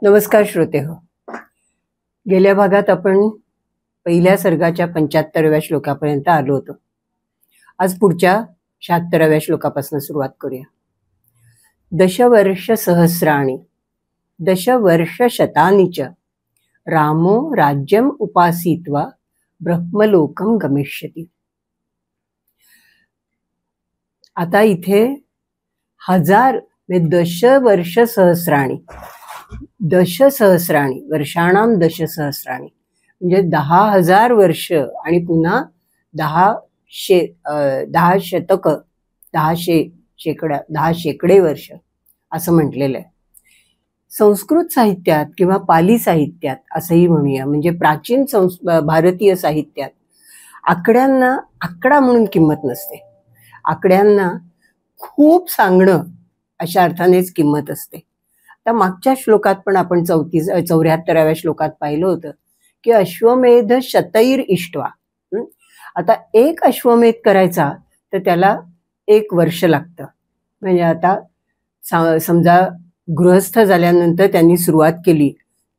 नमस्कार श्रोते हो. गेल्या भागात आपण पहिल्या सर्गाच्या 75व्या श्लोकापर्यंत आलो होतो. आज पुढच्या 76व्या श्लोकापासून सुरुवात करूया. दशवर्ष सहस्राणि दशवर्ष शतानि च रामो राज्यम उपासीत्वा ब्रह्मलोकम गमिष्यति. आता इथे दशवर्ष सहस्राणि, दशसहस्राणि वर्षाणाम दशसहस्राणि म्हणजे 10,000 वर्ष आणि पुन्हा 10 शतक, 10 शेकडे वर्ष असं म्हटलेलं आहे. संस्कृत साहित्यात किंवा पाली साहित्यात असंही म्हणूया, म्हणजे प्राचीन भारतीय साहित्यात आकड्यांना आकडा म्हणून किंमत नसते. आकड्यांना खूप सांगणं अशा अर्थानेच किंमत असते. आता मागच्या श्लोकात पण आपण 74व्या श्लोकात पाहिलं होतं की अश्वमेध शतैर इष्ट्वा. आता एक अश्वमेध करायचा तर त्याला 1 वर्ष लागतं. म्हणजे आता समजा गृहस्थ झाल्यानंतर त्यांनी सुरुवात केली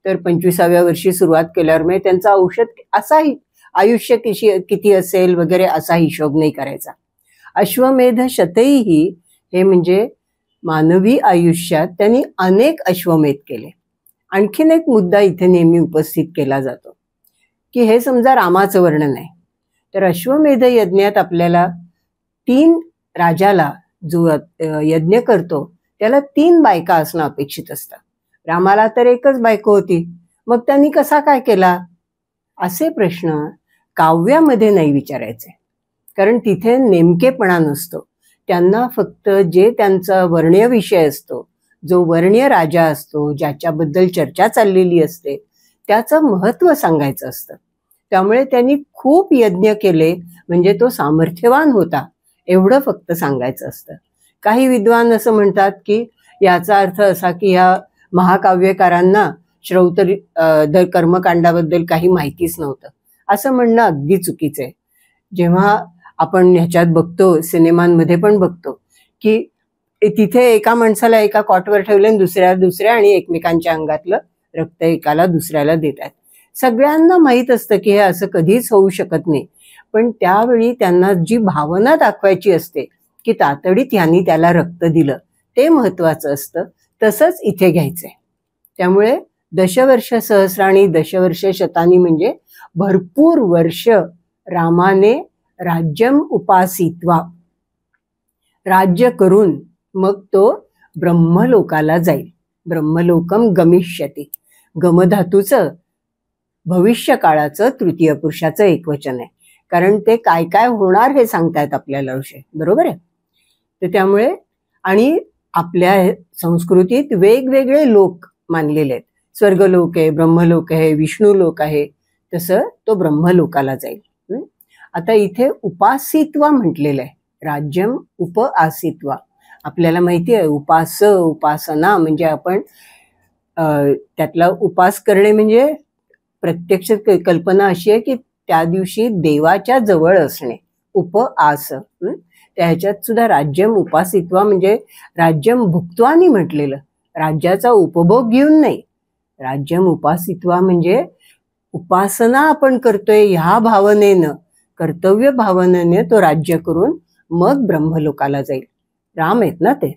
तर 25व्या वर्षी सुरुवात केल्यावर म्हणजे त्यांचं औषध असाही आयुष्य किती असेल वगैरे असा हिशोब नाही करायचा. अश्वमेध शतैही हे म्हणजे मानवी आयुष्यात त्यांनी अनेक अश्वमेध केले. आणखीन एक मुद्दा इथे नेहमी उपस्थित केला जातो की हे समजा रामाचं वर्णन आहे तर अश्वमेध यज्ञात आपल्याला 3 राजाला जो यज्ञ करतो त्याला 3 बायका असणं अपेक्षित असतं. रामाला तर एकच बायको होती, मग त्यांनी कसा काय केला असे प्रश्न काव्यामध्ये नाही विचारायचे, कारण तिथे नेमकेपणा नसतो. त्यांना फक्त जे त्यांचा वर्ण्य विषय असतो, जो वर्ण्य राजा असतो, ज्याच्याबद्दल चर्चा चाललेली असते त्याचं महत्त्व सांगायचं असतं. त्यामुळे त्यांनी खूप यज्ञ केले म्हणजे तो सामर्थ्यवान होता एवढं फक्त सांगायचं असतं. काही विद्वान असं म्हणतात की याचा अर्थ असा की ह्या महाकाव्यकारांना श्रौत कर्मकांडाबद्दल काही माहितीच नव्हतं, असं म्हणणं अगदी चुकीचं आहे. जेव्हा आपण ह्याच्यात बघतो, सिनेमांमध्ये पण बघतो की तिथे एका माणसाला एका कॉटवर ठेवले दुसऱ्या आणि एकमेकांच्या अंगातलं रक्त एकाला दुसऱ्याला देतात. सगळ्यांना माहीत असतं की हे असं कधीच होऊ शकत नाही, पण त्यावेळी त्यांना जी भावना दाखवायची असते की तातडीत ह्यांनी त्याला रक्त दिलं ते महत्वाचं असतं, तसंच इथे घ्यायचंय. त्यामुळे दशवर्ष सहस्राणि दशवर्ष शतानी म्हणजे भरपूर वर्ष रामाने राज्यम उपासीत्वा राज्य करून मग तो ब्रह्मलोकाला जाईल. ब्रह्मलोकम गमिष्यति. गमधातूचं भविष्य काळाचं तृतीय पुरुषाचं एकवचन आहे, कारण ते काय काय होणार हे सांगतायत आपल्याला ऋषी, बरोबर आहे. तर त्यामुळे आणि आपल्या संस्कृतीत वेगवेगळे लोक मानलेले आहेत. स्वर्गलोक आहे, ब्रह्मलोक आहे, विष्णुलोक आहे, तसं तो ब्रह्मलोकाला जाईल. आता इथे उपासित्वा म्हटलेलं आहे, राज्यम उप आसित्वा. आपल्याला माहिती आहे उपासना म्हणजे आपण त्यातला उपास करणे म्हणजे प्रत्यक्ष कल्पना अशी आहे की त्या दिवशी देवाच्या जवळ असणे, उपआस. त्याच्यात सुद्धा राज्यम उपासित्वा म्हणजे राज्यम भुक्त्वानी म्हटलेलं, राज्याचा उपभोग घेऊन नाही. राज्यम उपासित्वा म्हणजे उपासना आपण करतोय ह्या भावनेनं, कर्तव्य भावनेने तो राज्य करून मग ब्रह्मलोकाला जाईल. राम आहेत ना ते.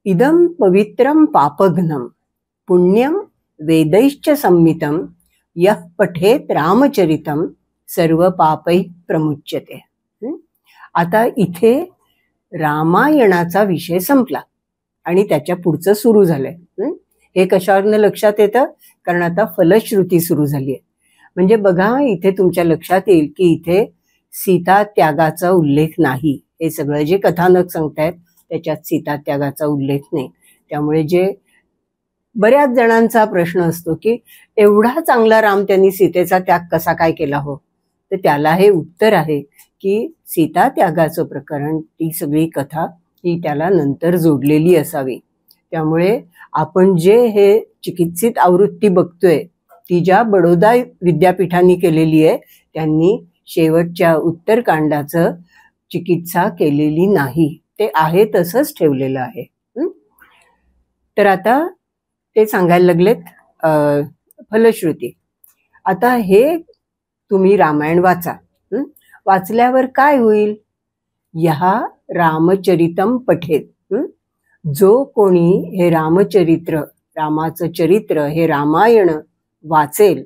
इदम पवित्रम पापघ्नम पुण्यम वेदैश्च संमितम यः पठेत रामचरितम सर्व पापै प्रमुच्यते. आता इथे रामायणाचा विषय संपला आणि त्याच्या पुढचं सुरू झालंय. हे कशावरनं लक्षात येतं, कारण आता फलश्रुती सुरू झाली आहे. म्हणजे बघा इथे तुमच्या लक्षात येईल की इथे सीता त्यागाचा उल्लेख नाही. हे सगळं जे कथानक सांगतायत त्याच्यात सीता त्यागाचा उल्लेख नाही. त्यामुळे जे बऱ्याच जणांचा प्रश्न असतो की एवढा चांगला राम त्यांनी सीतेचा त्याग कसा काय केला हो, तर त्याला हे उत्तर आहे की सीता त्यागाचं प्रकरण, ती सगळी कथा ही त्याला नंतर जोडलेली असावी. त्यामुळे आपण जे हे चिकित्सित आवृत्ती बघतोय ती ज्या बडोदा विद्यापीठांनी केलेली आहे त्यांनी शेवटच्या उत्तरकांडाचं चिकित्सा केलेली नाही, ते आहे तसंच ठेवलेलं आहे. तर आता ते सांगायला लागलेत फलश्रुती. आता हे तुम्ही रामायण वाचा. वाचल्यावर काय होईल? यहा रामचरितम पठेत. जो कोणी हे रामचरित्र, रामाचं चरित्र, हे रामायण वाचेल,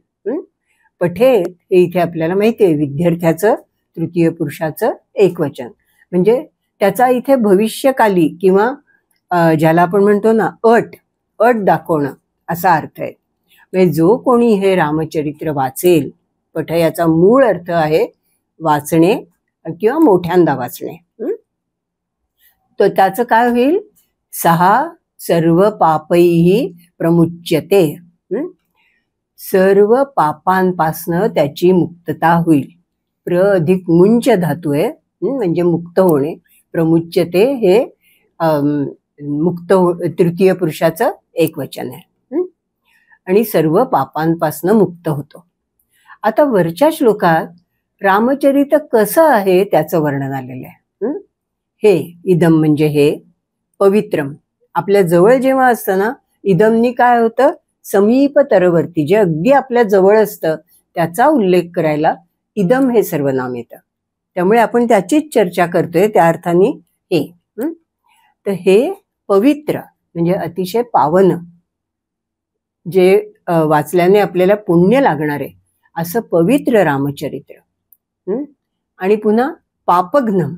पठेत हे इथे आपल्याला माहिती आहे विद्यार्थ्याचं तृतीय पुरुषाचं एकवचन, म्हणजे त्याचा इथे भविष्यकाली किंवा ज्याला आपण म्हणतो ना अट दाखवणं असा अर्थ आहे. म्हणजे जो कोणी हे रामचरित्र वाचेल, पठ याचा मूळ अर्थ आहे वाचणे किंवा मोठ्यांदा वाचणे. तर त्याचं काय होईल? सहा सर्व पापैही प्रमुच्यते. सर्व पापांपासनं त्याची मुक्तता होईल. प्र अधिक मुंच धातू आहे, म्हणजे मुक्त होणे. प्रमुच्यते हे मुक्त तृतीय पुरुषाचं एकवचन आहे आणि सर्व पापांपासनं मुक्त होतो. आता वरच्या श्लोकात रामचरित कसं आहे त्याचं वर्णन आलेलं आहे. हे इदम म्हणजे हे, पवित्रम आपल्या जवळ जेव्हा असतं ना, इदमनी काय होतं? समीपतरवर्ती, जे अगदी आपल्या जवळ असतं त्याचा उल्लेख करायला इदम हे सर्वनाम येतं. त्यामुळे आपण त्याचीच चर्चा करतोय त्या अर्थाने हे. तर हे पवित्र म्हणजे अतिशय पावन, जे वाचल्याने आपल्याला पुण्य लागणार आहे असं पवित्र रामचरित्र. आणि पुन्हा पापघ्नम.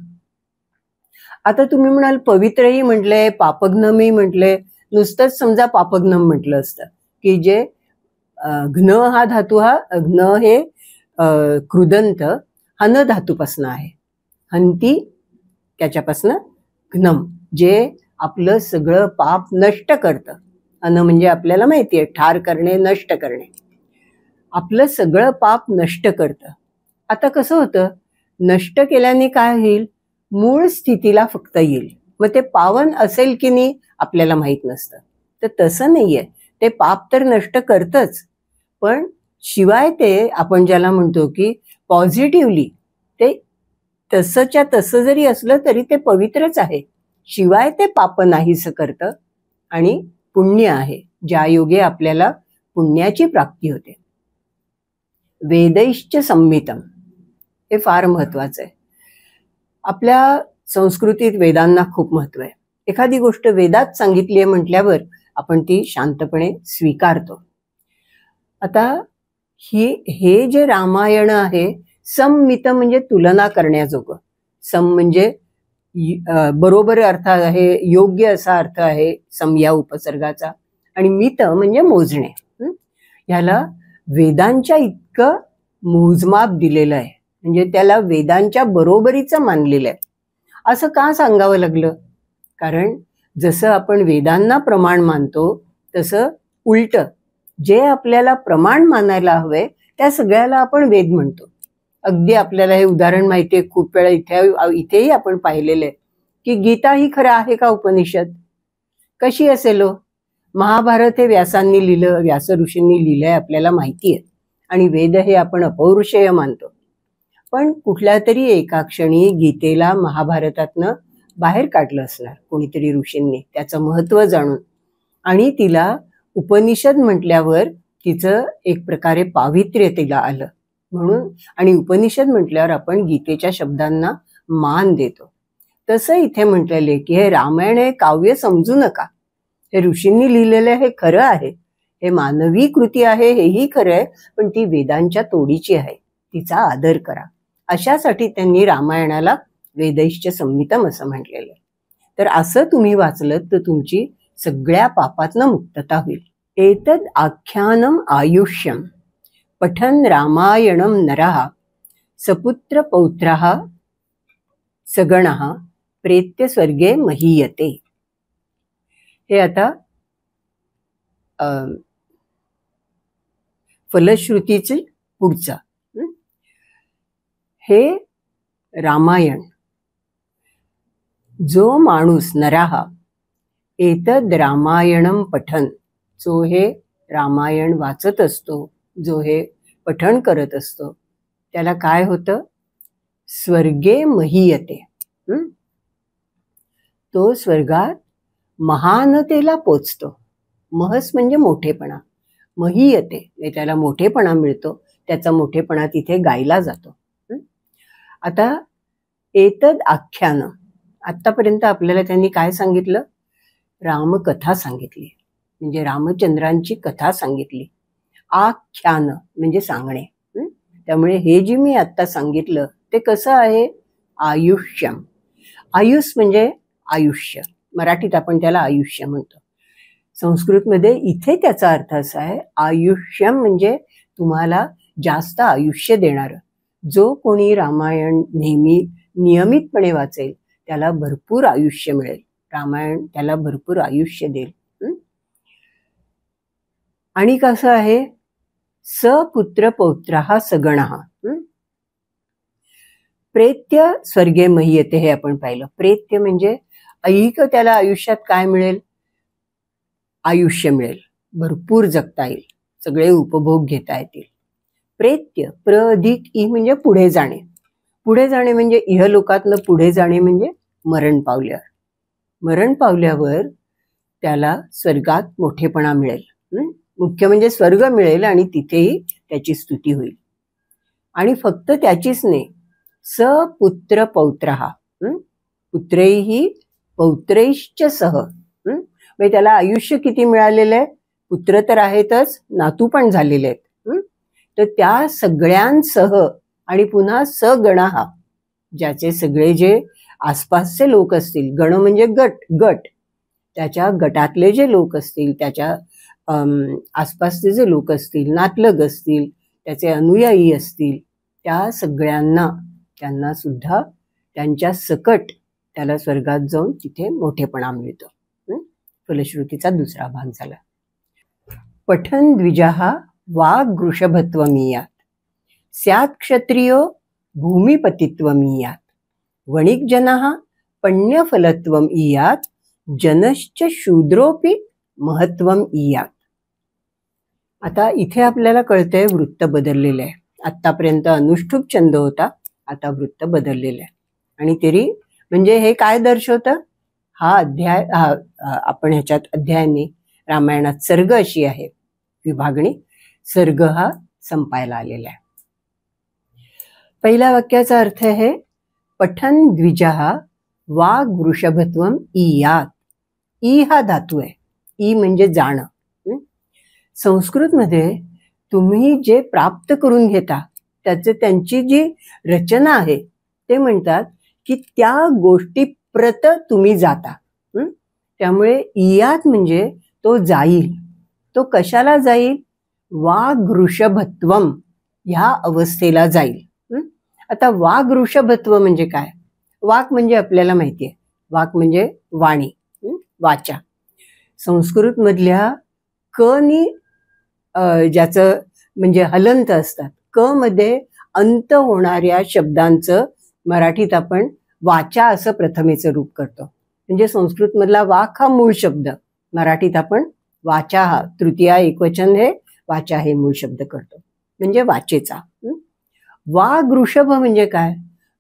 आता तुम्ही म्हणाल पवित्रही म्हटलंय, पापघ्नमही म्हटलंय. नुसतंच समजा पापघ्नम म्हटलं असतं की जे घ्न हा धातू, हा घ्न हे कृदंत हन धातूपासून आहे. हंती त्याच्यापासनं घ्नम, जे आपलं सगळं पाप नष्ट करतं. अन म्हणजे आपल्याला माहितीये ठार करणे, नष्ट करणे. आपलं सगळं पाप नष्ट करतं. आता कसं होतं? नष्ट केल्याने काय होईल? मूळ स्थितीला फक्त येईल. मग ते पावन असेल की नाही आपल्याला माहित नसतं. तर तसं नाहीये. ते पाप तर नष्ट करतच, पण शिवाय ते आपण ज्याला म्हणतो की पॉझिटिव्हली ते तसंच्या तसं जरी असलं तरी ते पवित्रच आहे. शिवाय ते पाप नाहीसं करतं आणि पुण्य आहे, ज्या योगे आपल्याला पुण्याची प्राप्ती होते. वेदैश्च संमितम हे फार महत्वाचं आहे. आपल्या संस्कृतीत वेदांना खूप महत्व आहे. एखादी गोष्ट वेदात सांगितली आहे म्हटल्यावर आपण ती शांतपणे स्वीकारतो. आता हे जे रामायण आहे, संमित म्हणजे तुलना करण्याजोगं. सम म्हणजे बरोबर अर्थ आहे, योग्य असा अर्थ आहे सम या उपसर्गाचा. आणि मित म्हणजे मोजणे. ह्याला वेदांच्या इतकं मोजमाप दिलेलं आहे, म्हणजे त्याला वेदांच्या बरोबरीचं मानलेलं आहे. असं का सांगावं लागलं? कारण जसं आपण वेदांना प्रमाण मानतो तसं उलट जे आपल्याला प्रमाण मानायला हवंय त्या सगळ्याला आपण वेद म्हणतो. अगदी आपल्याला हे उदाहरण माहितीये, खूप वेळा इथेही आपण पाहिलेलं आहे की गीता ही खरं आहे का उपनिषद? कशी असेल? महाभारत हे व्यासांनी लिहिलं, व्यास ऋषींनी लिहिलंय आपल्याला माहिती आहे. आणि वेद हे आपण अपौरुषेय मानतो. पण कुठल्या तरी एका क्षणी गीतेला महाभारतातनं बाहेर काढलं असणार कोणीतरी ऋषींनी, त्याचं महत्व जाणून. आणि तिला उपनिषद म्हटल्यावर तिचं एक प्रकारे पावित्र्य तिला आलं म्हणून. आणि उपनिषद म्हटल्यावर आपण गीतेच्या शब्दांना मान देतो. तसं इथे म्हटलेलं की हे रामायण हे काव्य समजू नका. हे ऋषींनी लिहिलेलं हे खरं आहे, हे मानवी कृती आहे हेही खरं आहे, पण ती वेदांच्या तोडीची आहे, तिचा आदर करा. अशासाठी त्यांनी रामायणाला वेदैश्च संमितम असं म्हटलेलं आहे. तर असं तुम्ही वाचलं तर तुमची सगळ्या पापातनं मुक्तता होईल. एतद आख्यानम आयुष्यम पठन रामायणम नरः सपुत्र पौत्रः सगणः प्रेत्य स्वर्गे महीयते. हे आता फलश्रुतीचे पुढचं. हे रामायण जो माणूस नरः एतद रामायणम पठन, जो हे रामायण वाचत असतो, जो हे पठण करत असतो, त्याला काय होतं? स्वर्गे महीयते. तो स्वर्गात महानतेला पोचतो. महस म्हणजे मोठेपणा, महीयते म्हणजे त्याला मोठेपणा मिळतो, त्याचा मोठेपणा तिथे गायला जातो. आता एतद आख्यान, आतापर्यंत आपल्याला त्यांनी काय सांगितलं? रामकथा सांगितली, म्हणजे रामचंद्रांची कथा सांगितली. आख्यान म्हणजे सांगणे. त्यामुळे हे जे मी आता सांगितलं ते कसं आहे? आयुष्यम. आयुष म्हणजे आयुष्य, मराठीत आपण त्याला आयुष्य म्हणतो. संस्कृतमध्ये इथे त्याचा अर्थ असा आहे, आयुष्यम म्हणजे तुम्हाला जास्त आयुष्य देणारं. जो कोणी रामायण नेहमी नियमितपणे वाचेल त्याला भरपूर आयुष्य मिळेल, रामायण त्याला भरपूर आयुष्य देईल. आणि कसं आहे? सपुत्र पौत्रः सगणः. प्रेत्य स्वर्गे महीयते हे आपण पाहिलं. प्रेत्य म्हणजे ऐहिक त्याला आयुष्यात काय मिळेल? आयुष्य मिळेल, भरपूर जगता येईल, सगळे उपभोग घेता येतील. प्रेत्य प्र अधिक ई म्हणजे पुढे जाणे. पुढे जाणे म्हणजे इहलोकातलं पुढे जाणे म्हणजे मरण पावल्यावर. मरण पावल्यावर त्याला स्वर्गात मोठेपणा मिळेल, मुख्य म्हणजे स्वर्ग मिळेल आणि तिथेही त्याची स्तुती होईल. आणि फक्त त्याचीच नाही, सपुत्र पौत्रः, पुत्रैहि पौत्रैश्च सह. म्हणजे त्याला आयुष्य किती मिळालेलं आहे? पुत्र तर आहेतच, नातू पण झालेले आहेत. तर त्या सगळ्यांसह आणि पुन्हा सगणः, ज्याचे सगळे जे आसपासचे लोक असतील, गण म्हणजे गट, त्याच्या गटातले जे लोक असतील, त्याच्या आसपासचे जे लोक असतील, नातलग असतील, त्याचे अनुयायी असतील, त्या सगळ्यांना, त्यांना सुद्धा त्यांच्या सकट त्याला स्वर्गात जाऊन तिथे मोठेपणा मिळतो. फलश्रुतीचा दुसरा भाग झाला. पठन द्विजः वाग्वृषभत्वमीयात्, स्यात् क्षत्रियो भूमिपतित्वमीयात्, वणिक्जनः पण्यफलत्वम् ईयात्, जनश्च शूद्रोपि महत्त्वम् ईयात्. आता इथे आपल्याला कळतंय वृत्त बदललेलं आहे. आतापर्यंत अनुष्ठुप छंद होता, आता वृत्त बदललेलं आहे. आणि तरी म्हणजे हे काय दर्शवतं? हा अध्याय, आपण ह्याच्यात अध्यायाने रामायणात सर्ग अशी आहे विभागणी, सर्ग हा संपायला आलेला आहे. पहिल्या वाक्याचा अर्थ आहे पठन द्विजः वाग्वृषभत्वम् ईयात्. ई हा धातू आहे, ई म्हणजे जाणं. संस्कृतमध्ये तुम्ही जे प्राप्त करून घेता त्यांची जी रचना आहे ते म्हणतात की त्या गोष्टी प्रत तुम्ही जाता. त्यामुळे इयात म्हणजे तो जाईल. तो कशाला जाईल? वाग्वृषभत्वम ह्या अवस्थेला जाईल. आता वाग्वृषभत्व म्हणजे काय? वाक म्हणजे आपल्याला माहिती आहे, वाक म्हणजे वाणी, वाचा. संस्कृत मधल्या क नी ज्याचं म्हणजे हलंत असतात, क मध्ये अंत होणाऱ्या शब्दांचं मराठीत आपण वाचा असं प्रथमेचं रूप करतो. म्हणजे संस्कृत मधला वाक हा मूळ शब्द, मराठीत आपण वाचा हा तृतीया एकवचन हे वाचा हे मूळ शब्द करतो, म्हणजे वाचेचा. वाग्वृषभ म्हणजे काय?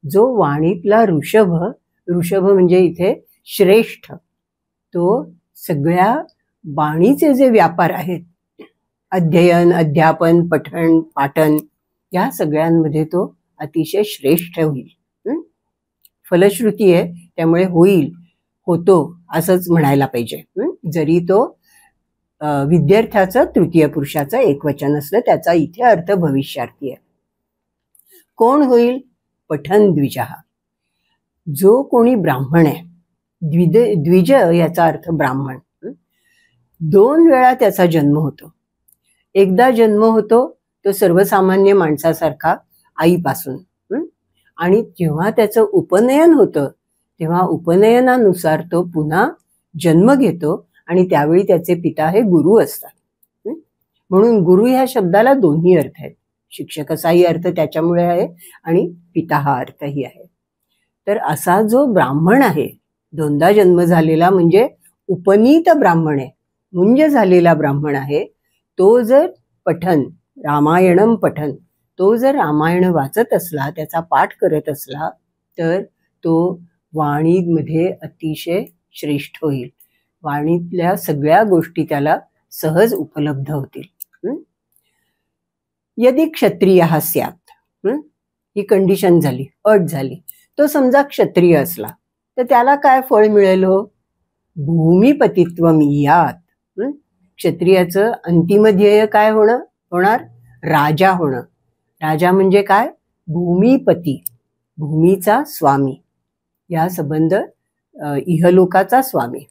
जो वाणीतला ऋषभ, ऋषभ म्हणजे इथे श्रेष्ठ, तो सगळ्या वाणीचे जे व्यापार आहेत, अध्ययन, अध्यापन, पठण, पाठन, या सगळ्यांमध्ये तो अतिशय श्रेष्ठ होईल. फलश्रुती आहे, त्यामुळे होईल, होतो असंच म्हणायला पाहिजे. जरी तो विद्यार्थ्याचं तृतीय पुरुषाचं एकवचन असलं, त्याचा इथे अर्थ भविष्यार्थी आहे. कोण होईल? पठन द्विजः, जो कोणी ब्राह्मण आहे. द्विज याचा अर्थ ब्राह्मण. 2 वेळा त्याचा जन्म होतो. एकदा जन्म होतो तो सर्वसामान्य माणसासारखा आईपासून, आणि जेव्हा त्याचं उपनयन होतं तेव्हा उपनयनानुसार तो पुन्हा जन्म घेतो, आणि त्यावेळी त्याचे पिता हे गुरु असतात. म्हणून गुरु ह्या शब्दाला दोन्ही अर्थ आहेत. शिक्षक असाही अर्थ त्याच्यामुळे आहे आणि पिता हा अर्थही आहे. तर असा जो ब्राह्मण आहे, 2दा जन्म झालेला म्हणजे उपनीत ब्राह्मण आहे, मुंज झालेला ब्राह्मण आहे, तो जर पठन, रामायणम पठन, तो जर रामायण वाचत असला, त्याचा पाठ करत असला, तर तो वाणीमध्ये अतिशय श्रेष्ठ होईल. वाणीतल्या सगळ्या गोष्टी त्याला सहज उपलब्ध होतील. यदि क्षत्रिय स्यात्, ही कंडिशन झाली, अट झाली. तो समजा क्षत्रिय असला तर त्याला काय फळ मिळेल हो? भूमिपतित्व मियात. क्षत्रियाचं अंतिम ध्येय काय होणार? राजा होणं. राजा म्हणजे काय? भूमिपती, भूमीचा स्वामी, या संबंध इहलोकाचा स्वामी.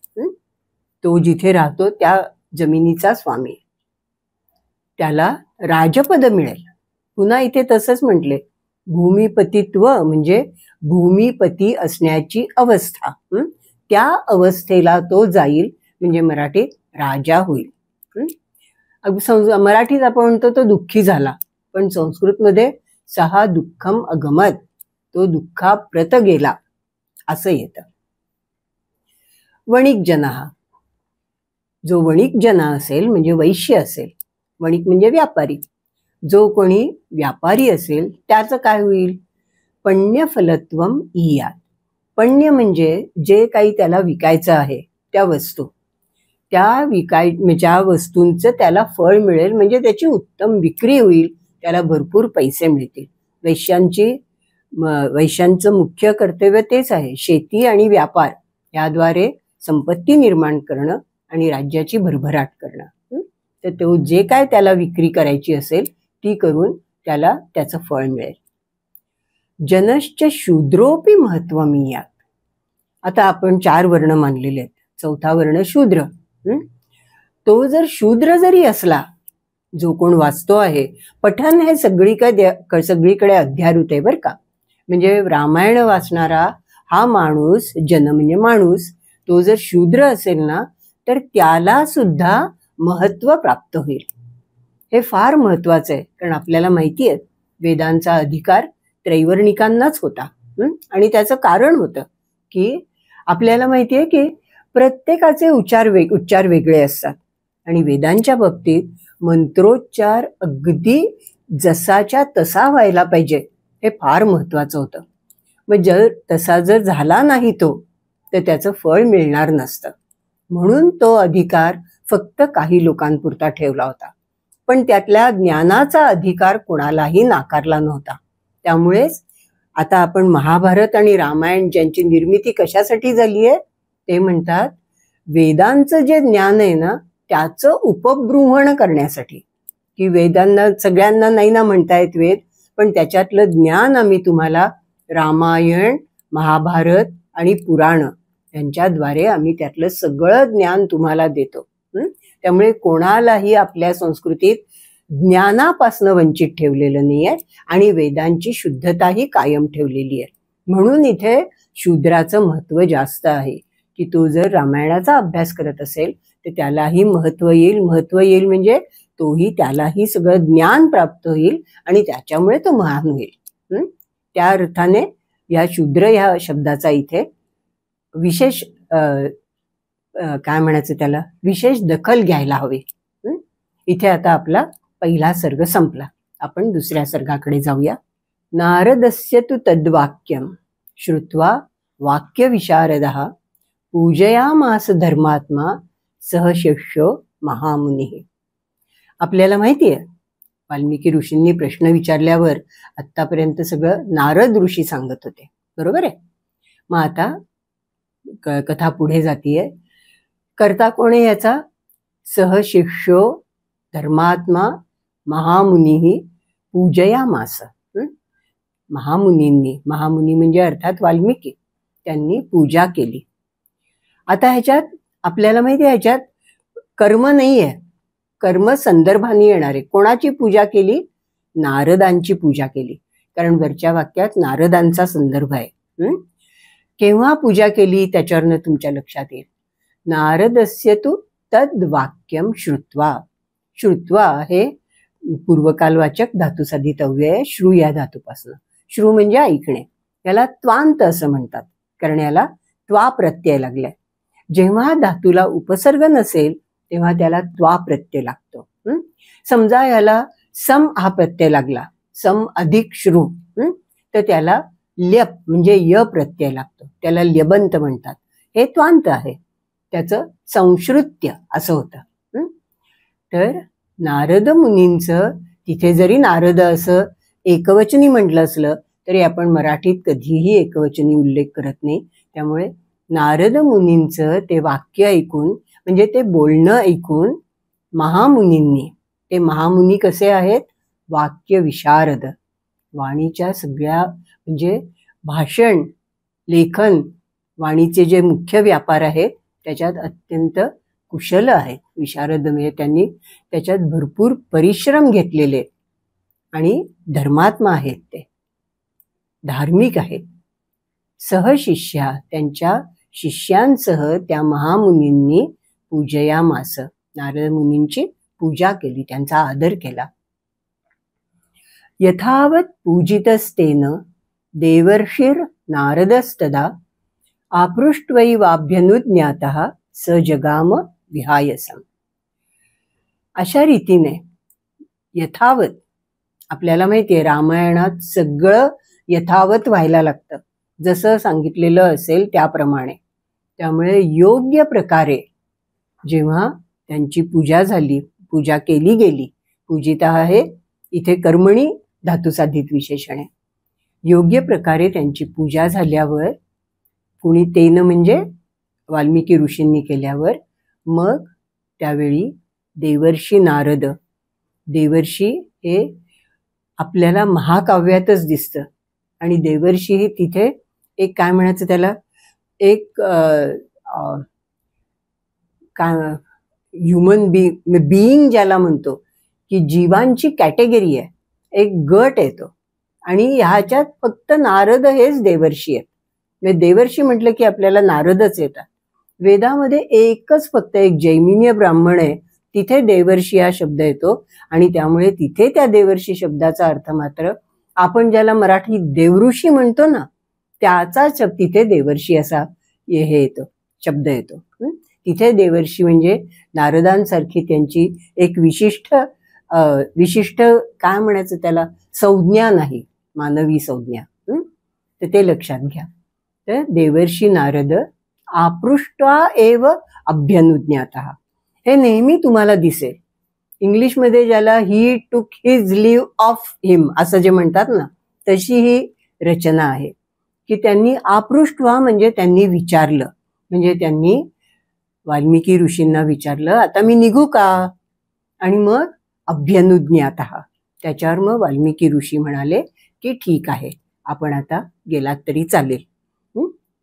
तो जिथे राहतो त्या जमिनीचा स्वामी, त्याला राजपद मिळेल. पुन्हा इथे तसंच म्हटले, भूमिपतित्व म्हणजे भूमिपती असण्याची अवस्था. त्या अवस्थेला तो जाईल म्हणजे मराठीत राजा होईल. मराठीत आपण म्हणतो तो दुःखी झाला, पण संस्कृतमध्ये सहा दुःखम अगमत, तो दुःखाप्रत गेला असं येतं. वणिक जनः, जो वणिक जन असेल म्हणजे वैश्य असेल, वणिक म्हणजे व्यापारी, जो कोणी व्यापारी असेल त्याचं काय होईल? पण्यफलत्वम इयात. पण्य म्हणजे जे काही त्याला विकायचं आहे त्या वस्तू, ज्या वस्तूंचं त्याला फळ मिळेल म्हणजे त्याची उत्तम विक्री होईल, त्याला भरपूर पैसे मिळतील. वैश्यांचं मुख्य कर्तव्य तेच आहे, शेती आणि व्यापार याद्वारे संपत्ती निर्माण करणं आणि राज्याची भरभराट करणं. तर तो जे काय त्याला विक्री करायची असेल ती करून त्याला त्याचं फळ मिळेल. जनश्च शूद्रोपी महत्वमीयात. आता आपण 4 वर्ण मानलेले आहेत, 4था वर्ण शूद्र. तो जर शूद्र जरी असला, जो कोण वाचतो आहे, पठण हे सगळीकडे अध्यारूत आहे बरं का. म्हणजे रामायण वाचणारा हा माणूस, जन म्हणजे माणूस, तो जर शूद्र असेल ना तर त्याला सुद्धा महत्व प्राप्त होईल. हे फार महत्वाचं आहे, कारण आपल्याला माहिती आहे वेदांचा अधिकार त्रैवर्णिकांनाच होता. आणि त्याचं कारण होतं की आपल्याला माहिती आहे की प्रत्येकाचे उच्चार वेगळे असतात आणि वेदांच्या बाबतीत मंत्रोच्चार अगदी जसाच्या तसा व्हायला पाहिजे, हे फार महत्वाचं होतं. मग तसा जर झाला नाही तो तर त्याचं फळ मिळणार नसतं. म्हणून तो अधिकार फक्त काही लोकांपुरता ठेवला होता, पण त्यातल्या ज्ञानाचा अधिकार कोणालाही नाकारला नव्हता. त्यामुळेच आता आपण महाभारत आणि रामायण ज्यांची निर्मिती कशासाठी झाली आहे ते म्हणतात, वेदांचं जे ज्ञान आहे ना त्याचं उपबृंहण करण्यासाठी, की वेदांना सगळ्यांना नाही ना म्हणता येत वेद, पण त्याच्यातलं ज्ञान आम्ही तुम्हाला रामायण, महाभारत आणि पुराण यांच्याद्वारे आम्ही त्यातलं सगळं ज्ञान तुम्हाला देतो. त्यामुळे कोणालाही आपल्या संस्कृतीत ज्ञानापासनं वंचित ठेवलेलं नाही आहे आणि वेदांची शुद्धताही कायम ठेवलेली आहे. म्हणून इथे शूद्राचं महत्व जास्त आहे, की तो जर रामायणाचा अभ्यास करत असेल तर त्यालाही महत्व येईल म्हणजे तोही त्यालाही सगळं ज्ञान प्राप्त होईल आणि त्याच्यामुळे तो महान होईल. त्या अर्थाने या शूद्र ह्या शब्दाचा इथे विशेष काय म्हणायचं त्याला, विशेष दखल घ्यायला हवी. इथे आता आपला पहिला सर्ग संपला, आपण दुसऱ्या सर्गाकडे जाऊया. नारदस्य तु तद्वाक्यम श्रुत्वा वाक्य विशारदः पूजयामास धर्मात्मा सह शिष्यो महामुनी. आपल्याला माहिती आहे वाल्मिकी ऋषींनी प्रश्न विचारल्यावर आतापर्यंत सगळं नारद ऋषी सांगत होते, बरोबर आहे. मग आता कथा पुढे जातीये. कर्ता कोण आहे याचा? सह शिष्यो धर्मात्मा महामुनी पूजयामास. महामुनी म्हणजे अर्थात वाल्मिकी, त्यांनी पूजा केली. आता ह्याच्यात आपल्याला माहिती आहे ह्याच्यात कर्म नाही आहे, कर्म संदर्भाने येणार आहे. कोणाची पूजा केली? नारदांची पूजा केली, कारण वरच्या वाक्यात नारदांचा संदर्भ आहे. केव्हा पूजा केली त्याच्यावरनं तुमच्या लक्षात येईल. नारदस्य तु तद्वाक्यम श्रुत्वा. श्रुत्वा हे पूर्वकालवाचक धातुसाधितव्य आहे, श्रू या धातूपासून. श्रू म्हणजे ऐकणे, याला त्वांत असं म्हणतात, कारण याला त्वा प्रत्यय लागलाय. जेव्हा धातूला उपसर्ग नसेल तेव्हा त्याला त्वा प्रत्यय लागतो. समजा याला सम हा प्रत्यय लागला, सम अधिक श्रू, तर त्याला ल्यप म्हणजे य प्रत्यय लागतो, त्याला ल्यबंत म्हणतात. हे त्वांत आहे, त्याचं संश्रुत्य असं होतं. तर नारद मुनींचं तिथे जरी नारद असं एकवचनी म्हटलं असलं तरी आपण मराठीत कधीही एकवचनी उल्लेख करत नाही. त्यामुळे नारद मुनींचं ते वाक्य ऐकून म्हणजे ते बोलणं ऐकून महामुनींनी, ते महामुनी कसे आहेत, वाक्य विशारद, वाणीच्या सगळ्या म्हणजे भाषण लेखन वाणीचे जे मुख्य व्यापार आहेत त्याच्यात अत्यंत कुशल आहेत, विशारद म्हणजे त्यांनी त्याच्यात भरपूर परिश्रम घेतलेले आणि धर्मात्मा आहेत, ते धार्मिक आहेत. सहशिष्या त्यांच्या शिष्यांसह त्या महामुनींनी पूजयामास, नारद मुनींची पूजा केली, त्यांचा आदर केला. यथावत पूजितस्तेन देवर्षिर नारदस्तदा आपृष्ट्वैवाभ्यनुज्ञातः स जगाम विहायसम. अशा रीतीने यथावत, आपल्याला माहितीये रामायणात सगळं यथावत व्हायला लागतं, जसं सांगितलेलं असेल त्याप्रमाणे. त्यामुळे योग्य प्रकारे जेव्हा त्यांची पूजा झाली, पूजा केली गेली, पूजिता हे इथे कर्मणी धातुसाधित विशेषण आहे, योग्य प्रकारे त्यांची पूजा झाल्यावर कुणी तेन म्हणजे वाल्मिकी ऋषींनी केल्यावर मग त्यावेळी देवर्षी नारद, देवर्षी हे आपल्याला महाकाव्यातच दिसतं आणि देवर्षी हे तिथे एक काय म्हणायचं त्याला, एक काय ह्युमन बीइंग ज्याला म्हणतो की जीवांची कॅटेगरी आहे, एक गट येतो आणि ह्याच्यात फक्त नारद हेच देवर्षी आहेत. म्हणजे देवर्षी म्हटलं की आपल्याला नारदच येतात. वेदामध्ये एकच फक्त एक जैमिनीय ब्राह्मण आहे, तिथे देवर्षी हा शब्द येतो आणि त्यामुळे तिथे त्या देवर्षी शब्दाचा अर्थ मात्र आपण ज्याला मराठी देवऋषी म्हणतो ना, त्याचा तिथे देवर्षी असा हे येतो, शब्द येतो. तिथे देवर्षी म्हणजे नारदांसारखी त्यांची एक विशिष्ट काय म्हणायचं त्याला, संज्ञा नाही, मानवी संज्ञा. तर ते लक्षात घ्या. तर देवर्षी नारद आपृष्ट्वा एव अभ्यनुज्ञातः, हे नेहमी तुम्हाला दिसेल. इंग्लिशमध्ये ज्याला ही टूक हिज लिव्ह ऑफ हिम असं जे म्हणतात ना, तशी ही रचना आहे की त्यांनी आपृष्ट्वा म्हणजे त्यांनी विचारलं, म्हणजे त्यांनी वाल्मिकी ऋषींना विचारलं आता मी निघू का, आणि मग अभ्यनुज्ञातः, त्याच्यावर मग वाल्मिकी ऋषी म्हणाले की ठीक आहे, आपण आता गेलात तरी चालेल.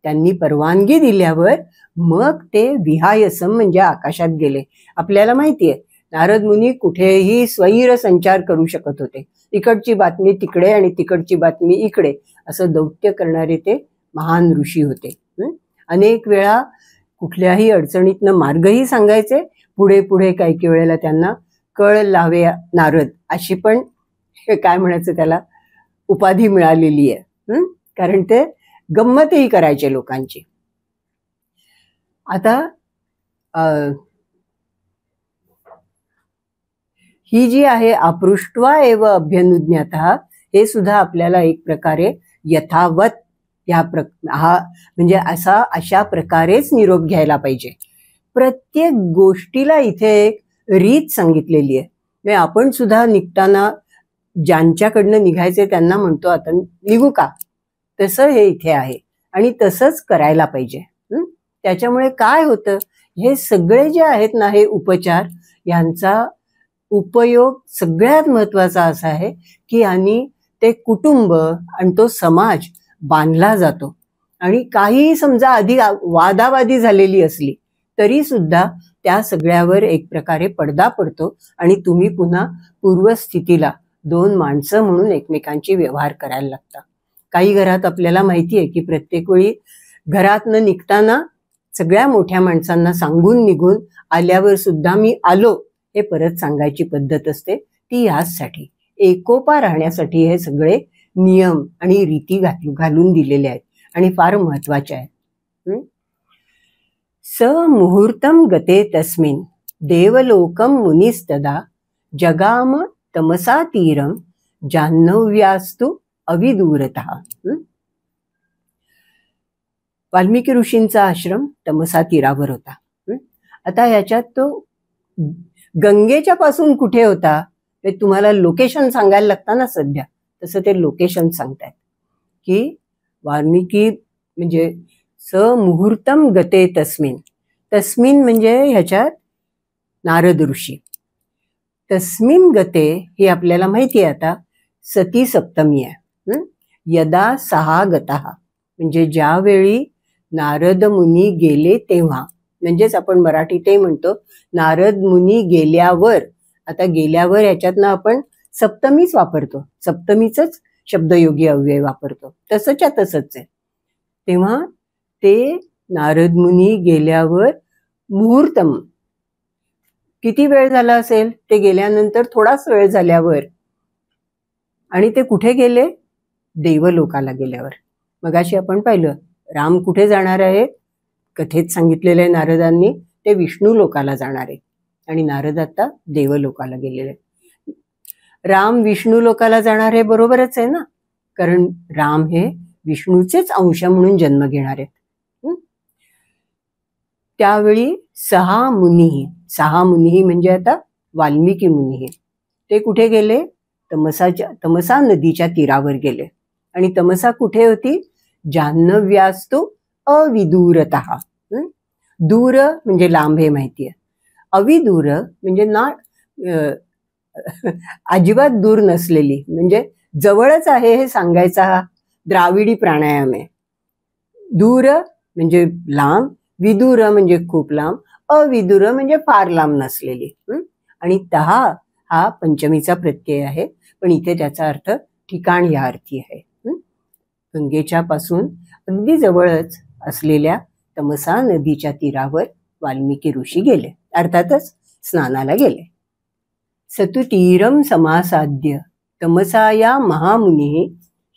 त्यांनी परवानगी दिल्यावर मग ते विहायसम म्हणजे आकाशात गेले. आपल्याला माहितीये नारद मुनी कुठेही स्वैर संचार करू शकत होते, इकडची बातमी तिकडे आणि तिकडची बातमी इकडे, असं दौत्य करणारे ते महान ऋषी होते. अनेक वेळा कुठल्याही अडचणीतनं मार्गही सांगायचे, पुढे पुढे काही वेळेला त्यांना कळ लावे नारद अशी पण काय म्हणायचं त्याला उपाधी मिळालेली आहे. कारण ते गंमतही करायचे लोकांची. आता ही जी आहे आपृष्ट्वा एव अभ्यनुज्ञातः, हे सुद्धा आपल्याला एक प्रकारे यथावत हा म्हणजे अशा प्रकारेच निरोप घ्यायला पाहिजे. प्रत्येक गोष्टीला इथे एक रीत सांगितलेली आहे. म्हणजे आपण सुद्धा निघताना ज्यांच्याकडनं निघायचे त्यांना म्हणतो आता निघू का, तसं हे इथे आहे आणि तसंच करायला पाहिजे. त्याच्यामुळे काय होतं, हे सगळे जे आहेत ना हे उपचार, यांचा उपयोग सगळ्यात महत्वाचा असा आहे की यांनी ते कुटुंब आणि तो समाज बांधला जातो. आणि काही समजा आधी वादावादी झालेली असली तरी सुद्धा त्या सगळ्यावर एक प्रकारे पडदा पडतो आणि तुम्ही पुन्हा पूर्वस्थितीला दोन माणसं म्हणून एकमेकांची व्यवहार करायला लागतात. काही घरात आपल्याला माहिती आहे की प्रत्येक वेळी घरातनं निघताना सगळ्या मोठ्या माणसांना सांगून निघून आल्यावर सुद्धा मी आलो हे परत सांगायची पद्धत असते. ती याचसाठी एकोपा राहण्यासाठी हे सगळे नियम आणि रीती घालून दिलेले आहेत आणि फार महत्वाचे आहेत. स मुहूर्तम गते तस्मिन देवलोकम मुनिस्तदा जगाम तमसा तीरम जाह्नव्यास्तु अविदूरतः. वाल्मिकी ऋषींचा आश्रम तमसा तीरावर होता. आता ह्याच्यात तो गंगेच्या पासून कुठे होता ते तुम्हाला लोकेशन सांगायला लागतं ना सध्या, तसं ते लोकेशन सांगतायत की वाल्मिकी म्हणजे स मुहूर्तम गते तस्मिन. तस्मिन म्हणजे ह्याच्यात नारद ऋषी. तस्मिन गते हे आपल्याला माहिती आहे आता सती सप्तमी आहे. यदा सहा गतः म्हणजे ज्यावेळी नारद मुनी गेले तेव्हा, म्हणजेच आपण मराठीतही म्हणतो नारद मुनी गेल्यावर. आता गेल्यावर ह्याच्यातनं आपण सप्तमीच वापरतो, सप्तमीच शब्दयोगी अव्यय वापरतो, तसंच्या तसंच आहे. तेव्हा ते नारद मुनी गेल्यावर मुहूर्तम, किती वेळ झाला असेल ते गेल्यानंतर, थोडाच वेळ झाल्यावर. आणि ते कुठे गेले? देवलोकाला गेल्यावर. मगाशी आपण पाहिलं राम कुठे जाणार आहे, कथेत सांगितलेलं आहे नारदांनी, ते विष्णू लोकाला जाणार आहे. आणि नारद आता देवलोकाला गेलेले. राम विष्णू लोकाला जाणार आहे बरोबरच आहे ना, कारण राम हे विष्णूचेच अंश म्हणून जन्म घेणार आहेत. त्यावेळी सहा मुनी म्हणजे आता वाल्मिकी मुनी, ते कुठे गेले? तमसा नदीच्या तीरावर गेले. आणि तमसा कुठे होती? जान्हव्यास्तु अविदूरतः. दूर म्हणजे लांब हे माहितीये, अविदूर म्हणजे ना अजिबात दूर नसलेली, म्हणजे जवळच आहे हे सांगायचा हा द्राविडी प्राणायाम आहे. दूर म्हणजे लांब, विदूर म्हणजे खूप लांब, अविदूर म्हणजे फार लांब नसलेली. आणि तहा हा पंचमीचा प्रत्यय आहे, पण इथे त्याचा अर्थ ठिकाण या अर्थी आहे. गंगेच्या पासून अगदी जवळच असलेल्या तमसा नदीच्या तीरावर वाल्मिकी ऋषी गेले, अर्थातच स्नानाला गेले. सतुतीरम समासाद्य तमसाया महामुनी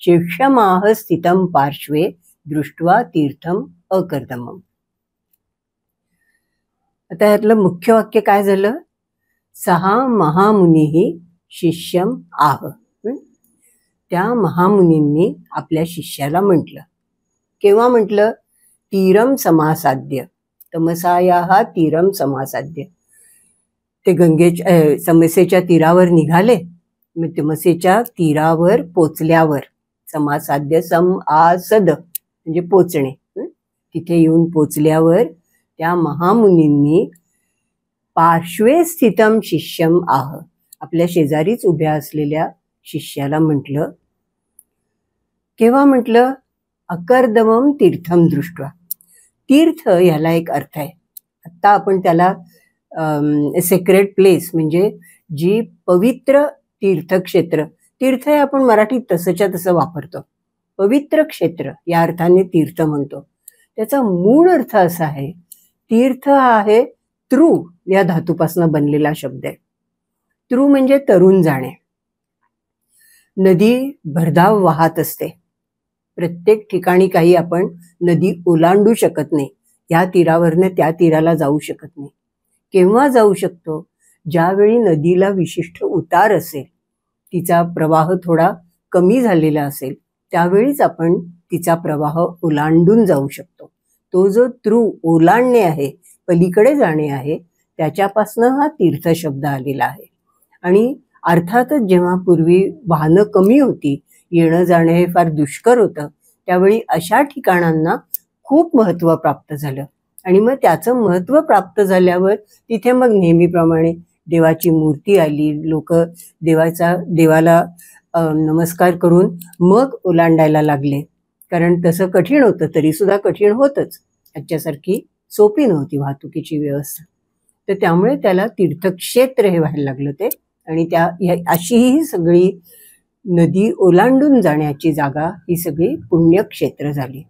शिक्षमाह स्थितम पार्श्वे दृष्ट्वा तीर्थम अकर्दमम. आता ह्यातलं मुख्य वाक्य काय झालं? सहा महामुनी शिष्यम आह. त्या महामुनींनी आपल्या शिष्याला म्हटलं. केव्हा म्हटलं? तीरम समासाद्य, तमसाया तीरम समासाद्य. ते गंगेच्या तमसेच्या तीरावर निघाले. तमसेच्या तीरावर पोचल्यावर, समासाद्य समासद म्हणजे पोचणे, तिथे येऊन पोचल्यावर त्या महामुनींनी पार्श्वे स्थितम शिष्यम आह, आपल्या शेजारीच उभ्या असलेल्या शिष्याला म्हटलं. केव्हा म्हटलं? अकर्दमम तीर्थम दृष्ट्वा. तीर्थ याला एक अर्थ आहे, आता आपण त्याला सेक्रेड प्लेस म्हणजे जी पवित्र तीर्थक्षेत्र, तीर्थ हे आपण मराठीत तसंच्या तसं वापरतो, पवित्र क्षेत्र या अर्थाने तीर्थ म्हणतो. त्याचा मूळ अर्थ असा आहे, तीर्थ हा आहे त्रू या धातूपासून बनलेला शब्द आहे. त्रू म्हणजे तरुण जाणे. नदी भरधाव वाहत असते, प्रत्येक ठिकाणी काही आपण नदी ओलांडू शकत नाही, या तीरावरनं त्या तीराला जाऊ शकत नाही. केव्हा जाऊ शकतो? ज्यावेळी नदीला विशिष्ट उतार असेल, तिचा प्रवाह थोडा कमी झालेला असेल, त्यावेळीच आपण तिचा प्रवाह ओलांडून जाऊ शकतो. तो जो त्रू ओलांडणे आहे, पलीकडे जाणे आहे, त्याच्यापासनं हा तीर्थ शब्द आलेला आहे. आणि अर्थातच जेव्हा पूर्वी वाहनं कमी होती, येणं जाणं हे फार दुष्कर होतं, त्यावेळी अशा ठिकाणांना खूप महत्त्व प्राप्त झालं. आणि मग त्याचं महत्त्व प्राप्त झाल्यावर तिथे मग नेहमीप्रमाणे देवाची मूर्ती आली, लोक देवाला नमस्कार करून मग ओलांडायला लागले. कारण तसं कठीण होतं, तरी सुद्धा कठीण होतच, आजच्यासारखी सोपी नव्हती वाहतुकीची व्यवस्था. तर त्यामुळे त्याला तीर्थक्षेत्र हे व्हायला लागलं ते. आणि अशी ही सगळी नदी ओलांडून जाण्याची जागा ही सगळी पुण्यक्षेत्र झाली.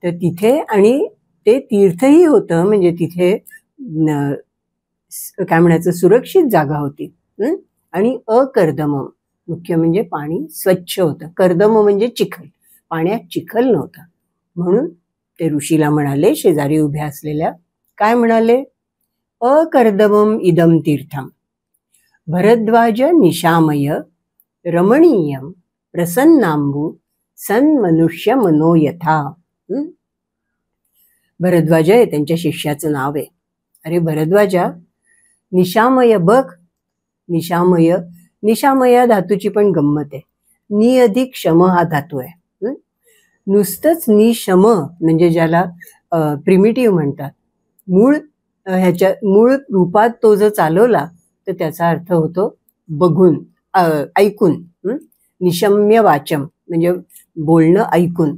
तर तिथे आणि ते तीर्थही होतं, म्हणजे तिथे काय म्हणायचं, सुरक्षित जागा होती. आणि अकर्दमम मुख्य म्हणजे पाणी स्वच्छ होतं. कर्दम म्हणजे चिखल, पाण्यात चिखल नव्हता. म्हणून ते ऋषीला म्हणाले, शेजारी उभ्या असलेल्या, काय म्हणाले? अकर्दमम इदम तीर्थम भरद्वाज निशामय रमणीयम प्रसन्नांबू सन्मनुष्य मनोयथा. भरद्वाज हे त्यांच्या शिष्याचं नाव आहे. अरे भरद्वाजा, निशामय बघ, निशामय, निशामय या धातूची पण गंमत आहे. नि अधिक शम हा धातू आहे. नुसतंच निशम म्हणजे ज्याला प्रिमिटिव्ह म्हणतात, मूळ रूपात तो जर चालवला तर त्याचा अर्थ होतो बघून, ऐकून. निशम्य वाचम म्हणजे बोलणं ऐकून.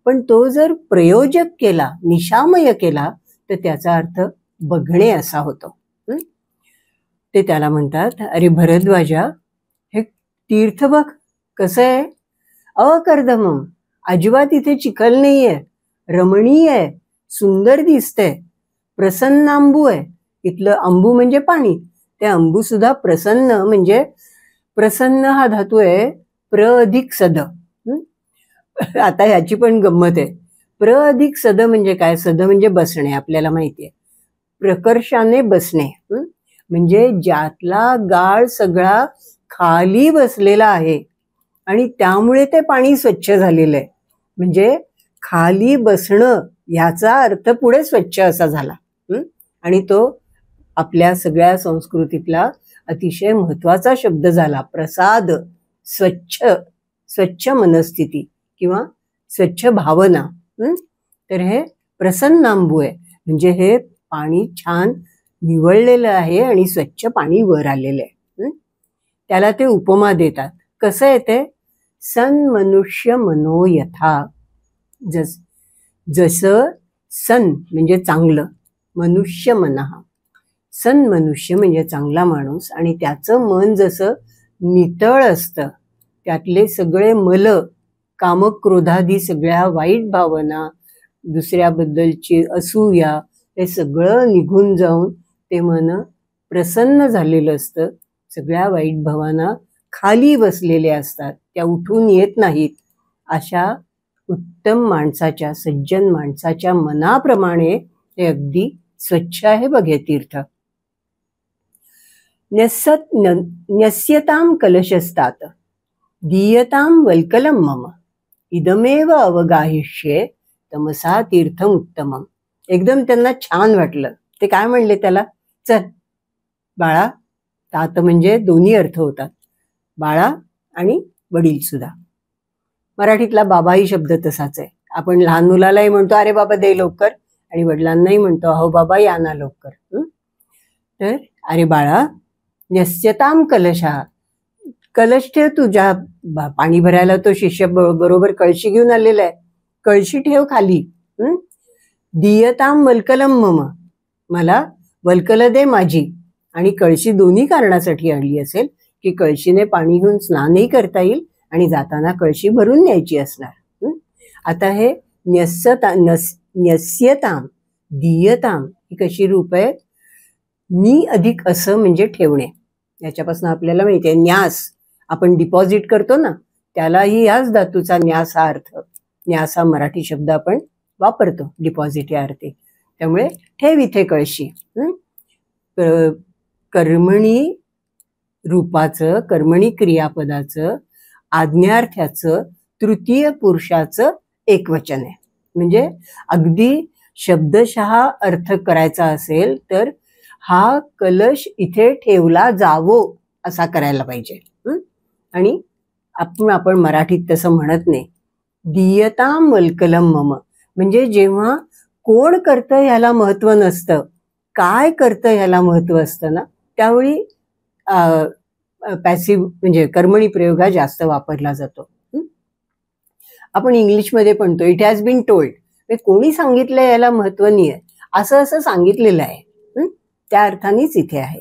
पण तो जर प्रयोजक केला, निशामय केला, तर त्याचा अर्थ बघणे असा होतो. ते त्याला म्हणतात, अरे भरद्वाजा, हे तीर्थ बघ कसं आहे, अकर्दमम, अजिबात इथे चिखल नाहीये, रमणीय आहे, सुंदर दिसतंय, प्रसन्न अंबू आहे. इथलं अंबू म्हणजे पाणी, ते अंबू सुद्धा प्रसन्न, म्हणजे प्रसन्न हा धातू आहे प्र अधिक सद. आता ह्याची पण गंमत आहे. प्र अधिक सद म्हणजे काय? सद म्हणजे बसणे, आपल्याला माहितीये, प्रकर्षाने बसणे. म्हणजे ज्यातला गाळ सगळा खाली बसलेला आहे आणि त्यामुळे ते पाणी स्वच्छ झालेलं आहे. म्हणजे खाली बसणं ह्याचा अर्थ पुढे स्वच्छ असा झाला. आणि तो आपल्या सगळ्या संस्कृतीतला अतिशय महत्वाचा शब्द झाला. प्रसाद, स्वच्छ, स्वच्छ मनस्थिती किंवा स्वच्छ भावना. तर हे प्रसन्नांबू आहे, म्हणजे हे पाणी छान निवळलेलं आहे आणि स्वच्छ पाणी वर आलेलं आहे. त्याला ते उपमा देतात. कसं येते? सन मनुष्य मनो यथा. जसं सन म्हणजे चांगलं, मनुष्य मनहा, सन मनुष्य म्हणजे चांगला माणूस, आणि त्याचं मन जसं नितळ असतं, त्यातले सगळे मल, कामक्रोधादी सगळ्या वाईट भावना, दुसऱ्याबद्दलची असूया, हे सगळं निघून जाऊन ते मन प्रसन्न झालेलं असतं. सगळ्या वाईट भावना खाली बसलेल्या असतात, त्या उठून येत नाहीत. अशा उत्तम माणसाच्या, सज्जन माणसाच्या मनाप्रमाणे हे अगदी स्वच्छ आहे बघ हे तीर्थ. न्यस्यताम कलशस्तात दीयताम वल्कलम मम इदमेव अवगाहिष्ये तमसा तीर्थम उत्तमम. एकदम त्यांना छान वाटलं. ते काय म्हणले त्याला? चल बाळा, तात म्हणजे दोन्ही अर्थ होतात, बाळा आणि वडील सुद्धा. मराठीतला बाबा ही शब्द तसाच आहे. आपण लहान मुलालाही म्हणतो अरे बाबा दे लवकर, आणि वडिलांनाही म्हणतो अहो बाबा या ना लवकर. तर अरे बाळा, न्यस्यताम कलशा, कलश ठेव तुझ्या, पाणी भरायला तो शिष्य बरोबर कळशी घेऊन आलेला आहे, कळशी ठेव खाली. दीयताम वल्कलम मम, मला वल्कल दे माझी. आणि कळशी दोन्ही कारणासाठी आणली असेल, की कळशीने पाणी घेऊन स्नानही करता येईल आणि जाताना कळशी भरून न्यायची असणार. आता हे न्यस्यताम, दीयताम ही कशी रूप आहे? नि अधिक असं म्हणजे ठेवणे. याच्यापासून आपल्याला माहिती आहे न्यास, आपण डिपॉझिट करतो ना, त्यालाही ह्याच धातूचा न्यास हा अर्थ, न्यास हा मराठी शब्द आपण वापरतो डिपॉझिट या अर्थी. त्यामुळे ठेव इथे कळशी. कर्मणी रूपाचं, कर्मणी क्रियापदाचं, आज्ञार्थ्याचं, तृतीय पुरुषाचं एकवचन आहे. म्हणजे अगदी शब्दशः अर्थ करायचा असेल तर हा कलश इथे ठेवला जावो असा करायला पाहिजे. आणि आपण मराठीत तसं म्हणत नाही. दीयताम वल्कलम मम म्हणजे जेव्हा कोण करतं ह्याला महत्व नसतं, काय करतं ह्याला महत्व असतं ना, त्यावेळी पॅसिव्ह म्हणजे कर्मणी प्रयोग हा जास्त वापरला जातो. आपण इंग्लिशमध्ये म्हणतो इट हॅज बीन टोल्ड, कोणी सांगितलं याला महत्व नाही आहे, असं असं सांगितलेलं आहे. त्या अर्थानेच इथे आहे.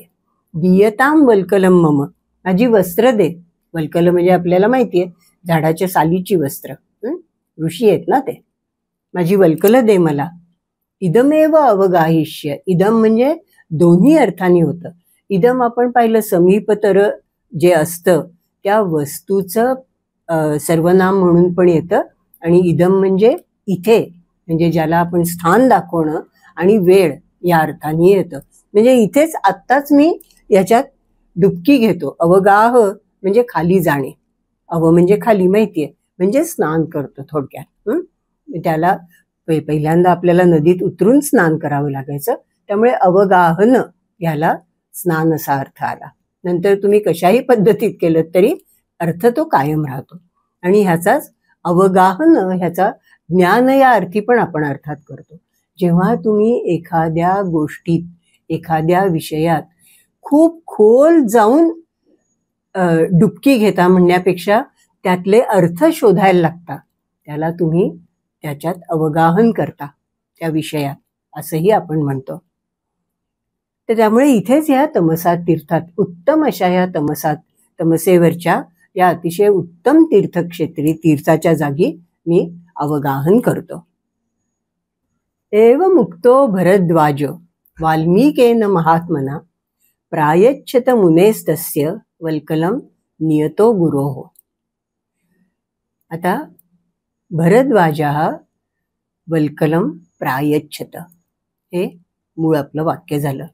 दीयताम वल्कलम मम, माझी वस्त्र दे. वल्कल म्हणजे आपल्याला माहिती आहे झाडाच्या सालीची वस्त्र, ऋषी आहेत ना ते. माझी वल्कल दे मला. इदमेव अवगाहिष्य, इदम म्हणजे दोन्ही अर्थाने होतं. इदम आपण पाहिलं समीपतर जे असतं त्या वस्तूचं सर्वनाम म्हणून पण येतं, आणि इदम म्हणजे इथे, म्हणजे ज्याला आपण स्थान दाखवणं, आणि वेळ या अर्थाने येतं. म्हणजे इथेच आत्ताच मी याच्यात डुबकी घेतो. अवगाह म्हणजे खाली जाणे, अव म्हणजे खाली माहितीये, म्हणजे स्नान करतो थोडक्यात. त्याला पहिल्यांदा आपल्याला नदीत उतरून स्नान करावं लागायचं, त्यामुळे अवगाहन याला स्नान असा अर्थ आला. नंतर तुम्ही कशाही पद्धतीत केलं तरी अर्थ तो कायम राहतो. आणि ह्याचाच अवगाहन, ह्याचा ज्ञान या अर्थी पण आपण अर्थात करतो. जेव्हा तुम्ही एखाद्या गोष्टीत, एखाद्या विषयात खूप खोल जाऊन डुबकी घेता म्हणण्यापेक्षा त्यातले अर्थ शोधायला लागता, त्याला तुम्ही त्याच्यात अवगाहन करता त्या विषयात, असंही आपण म्हणतो. तर त्यामुळे इथेच या तमसा तीर्थात, उत्तम अशा या तमसेवरच्या या अतिशय उत्तम तीर्थक्षेत्री, तीर्थाच्या जागी मी अवगाहन करतो. एव मुक्तो भरद्वाज वाल्मीकेन महात्मना प्रायच्छत मुनेस्तस्य वल्कलं नियतो गुरोः. आता भरद्वाजः वल्कलं प्रायच्छत, हे मूळ आपलं वाक्य झालं.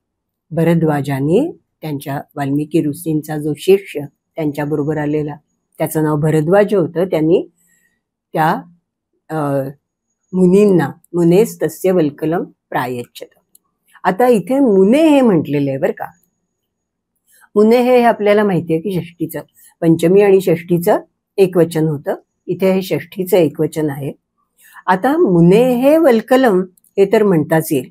भरद्वाजाने त्यांच्या वाल्मिकी ऋषींचा जो शिष्य त्यांच्याबरोबर आलेला, त्याचं नाव भरद्वाज होतं, त्यांनी त्या मुनींना मुनेस्तस्य वल्कलं प्रायच्छत. आता इथे मुने हे म्हटलेले आहे बरं का. मुने हे आपल्याला माहिती आहे की षष्ठीचं, पंचमी आणि षष्ठीचं एकवचन होतं. इथे हे षष्ठीचं एकवचन आहे. आता मुने हे वल्कलम हे तर म्हणताच येईल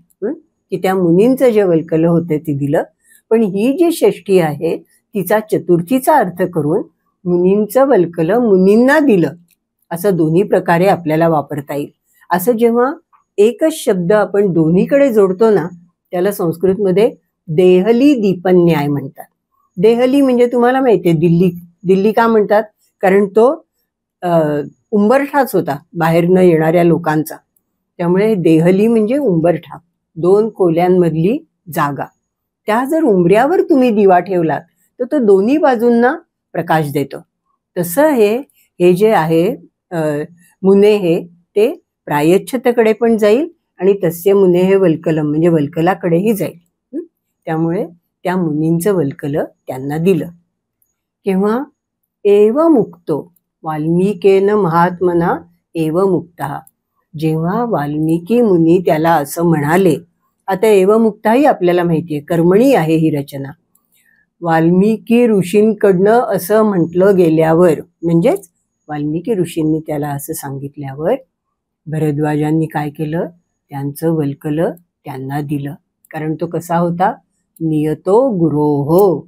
की त्या मुनींचं जे वल्कल होते ते दिलं, पण ही जी षष्ठी आहे तिचा चतुर्थीचा अर्थ करून मुनींचं वल्कल मुनींना दिलं, असं दोन्ही प्रकारे आपल्याला वापरता येईल. असं जेव्हा एकच शब्द आपण दोन्हीकडे जोडतो ना, त्याला संस्कृतमध्ये देहली दीपन्याय म्हणतात. देहली म्हणजे तुम्हाला माहिती आहे, दिल्ली का म्हणतात, कारण तो उंबरठाच होता बाहेरनं येणाऱ्या लोकांचा. त्यामुळे देहली म्हणजे उंबरठा, दोन खोल्यांमधली जागा. त्या जर उंबऱ्यावर तुम्ही दिवा ठेवलात तर तो दोन्ही बाजूंना प्रकाश देतो. तसं हे जे आहे मुने हे ते प्रायच्छतेकडे पण जाईल आणि तस्य मुने हे वल्कलम म्हणजे वल्कलाकडेही जाईल. त्यामुळे त्या मुनींचं वल्कल त्यांना दिलं. केव्हा एव मुक्तो वाल्मिकेन महात्मना एव मुक्ता, जेव्हा वाल्मिकी मुनी त्याला असं म्हणाले. आता एव मुक्ताही आपल्याला माहिती आहे, कर्मणी आहे ही रचना. वाल्मिकी ऋषींकडनं असं म्हटलं गेल्यावर, म्हणजेच वाल्मिकी ऋषींनी त्याला असं सांगितल्यावर भरद्वाजांनी काय केलं, त्यांचं वल्कल त्यांना दिलं. कारण तो कसा होता, नियतो गुरोः,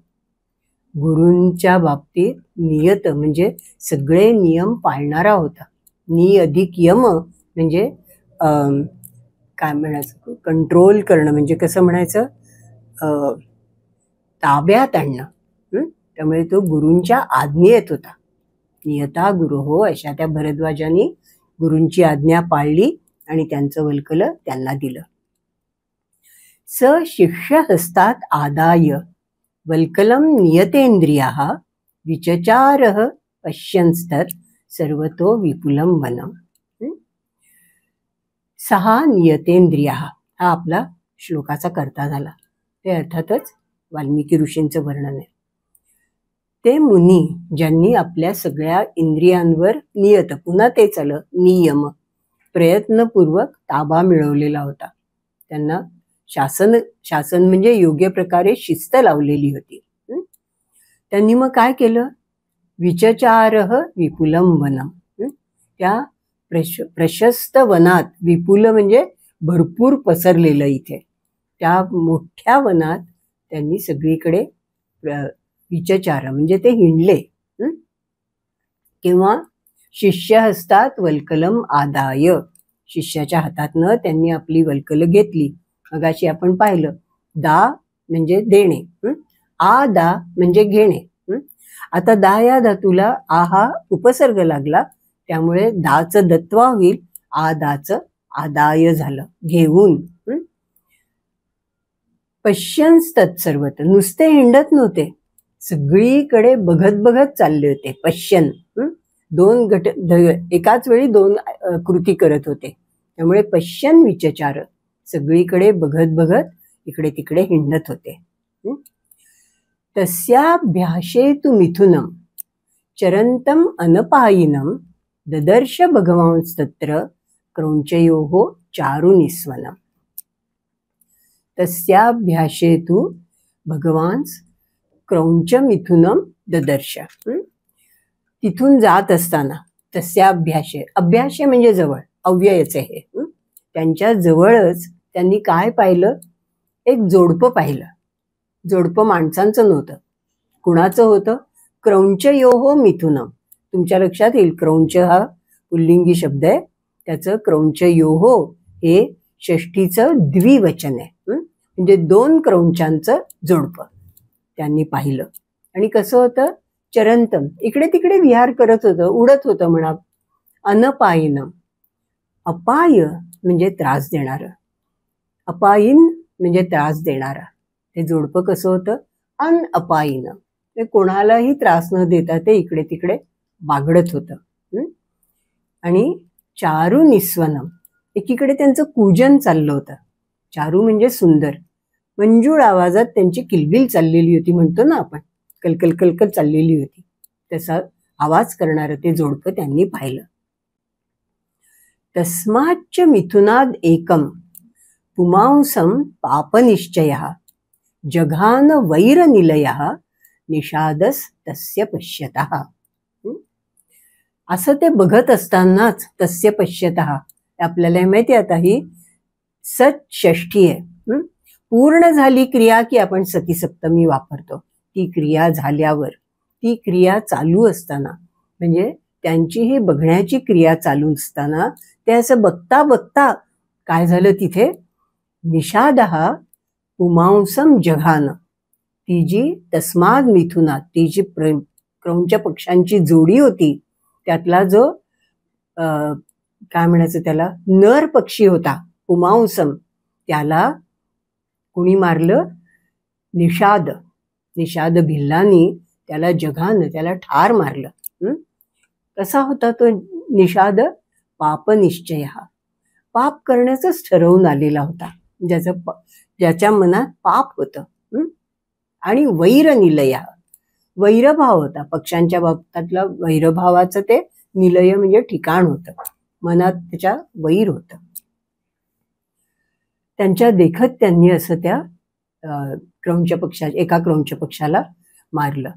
गुरूंच्या बाबतीत नियत म्हणजे सगळे नियम पाळणारा होता. नि अधिक यम म्हणजे काय म्हणायचं, कंट्रोल करणं, म्हणजे कसं म्हणायचं, ताब्यात आणणं. त्यामुळे तो गुरूंच्या आज्ञेत होता. नियता गुरोः, अशा त्या भरद्वाजांनी गुरूंची आज्ञा पाळली आणि त्यांचं वल्कल त्यांना दिलं. स शिष्य हस्तात आदाय वल्कलं नियतेंद्रियाः विचचारः पश्यंस्तर सर्वतो विपुलं वनम. सहा नियतेंद्रिया हा आपला श्लोकाचा कर्ता झाला. ते अर्थातच वाल्मिकी ऋषींचं वर्णन आहे. ते मुनी ज्यांनी आपल्या सगळ्या इंद्रियांवर नियत, पुन्हा तेच आलं नियम, प्रयत्नपूर्वक ताबा मिळवलेला होता. त्यांना शासन म्हणजे योग्य प्रकारे शिस्त लावलेली होती. त्यांनी मग काय केलं, विचचारः विपुलं वनम, त्या प्रशस्त वनात, विपुल म्हणजे भरपूर पसरलेलं, इथे त्या मोठ्या वनात त्यांनी सगळीकडे विचचार म्हणजे ते हिंडले. किंवा शिष्य हस्तात वल्कलम आदाय, शिष्याच्या हातातनं त्यांनी आपली वल्कल घेतली. मगाशी आपण पाहिलं, दा म्हणजे देणे, आ दा म्हणजे घेणे. आता दा या धातूला आ हा उपसर्ग लागला, त्यामुळे दाचं दत्वा होईल, आदाचं आदाय झालं, घेऊन. पश्यन्स तत्सर्वत, नुसते हिंडत नव्हते, सगळीकडे बघत बघत चालले होते. पश्यन, दोन गट एकाच वेळी दोन कृती करत होते. त्यामुळे पश्यन विचचार, सगळीकडे बघत बघत इकडे तिकडे हिंडत होते. तस्याभ्यासेतु मिथुनम चरंतम अनपायिनम ददर्श भगवांस्तत्र क्रौंचयोः चारुनिस्वनम. तस्याभ्यासेतु भगवान्स क्रौंच मिथुनम ददर्श. तिथून जात असताना तस्या अभ्याशे, अभ्याशे म्हणजे जवळ, अव्ययच आहे हे. त्यांच्या जवळच त्यांनी काय पाहिलं? एक जोडपं पाहिलं. जोडपं माणसांचं नव्हतं. कुणाचं होतं? क्रौंचयोः मिथुनम. तुमच्या लक्षात येईल, क्रौंच हा पुल्लिंगी शब्द आहे, त्याचं क्रौंचयोः हे षष्ठीचं द्विवचन आहे. म्हणजे दोन क्रौंचांचं जोडपं त्यांनी पाहिलं. आणि कसं होतं? चरंतम, इकडे तिकडे विहार करत होतं, उडत होतं म्हणा. अनपायिनम, अपाय म्हणजे त्रास देणारं, अपायीन म्हणजे त्रास देणारा. ते जोडपं कसं होतं? अनअपायिनम, ते कोणालाही त्रास न देता ते इकडे तिकडे बागडत होतं. आणि चारू निस्वनम, एकीकडे त्यांचं कूजन चाललं होतं. चारू म्हणजे सुंदर, मंजूळ आवाजात त्यांची किलबिल चाललेली होती, म्हणतो ना आपण, कलकल कलकल चाललेली होती, तसा आवाज करणारं ते जोडपं त्यांनी पाहिलं. तस्माच्च मिथुनाद एकम पुमांसम पापनिश्चयः जघान वैरनिलयः निषादस तस्य पश्यतः. असं ते बघत असतानाच तस्य पश्यतः, आपल्याला माहिती आता ही सत षष्ठी आहे. पूर्ण झाली क्रिया की आपण सती सप्तमी वापरतो. ती क्रिया झाल्यावर, ती क्रिया चालू असताना, म्हणजे त्यांची ही बघण्याची क्रिया चालू असताना ते असं बघता बघता काय झालं तिथे? निषादः पुमांसम जघान, ती जी तस्माद मिथुनात, ती जी क्रौंच पक्ष्यांची जोडी होती, त्यातला जो काय म्हणायचं त्याला, नर पक्षी होता पुमांसम, त्याला कुणी मारलं? निषाद, निषाद भिल्लानी त्याला जघान, त्याला ठार मारलं. कसा होता तो निषाद? पापनिश्चय, पाप करण्याचंच ठरवून आलेला होता, ज्याच्या मनात पाप होतं. आणि वैरनिलय, वैरभाव होता, पक्ष्यांच्या बाबतीतला वैरभावाचं ते निलय म्हणजे ठिकाण होतं, मनात त्याच्या वैर होतं. त्यांच्या देखत त्यांनी असं त्या क्रौंच पक्षा, एका क्रौंच पक्षाला मारलं.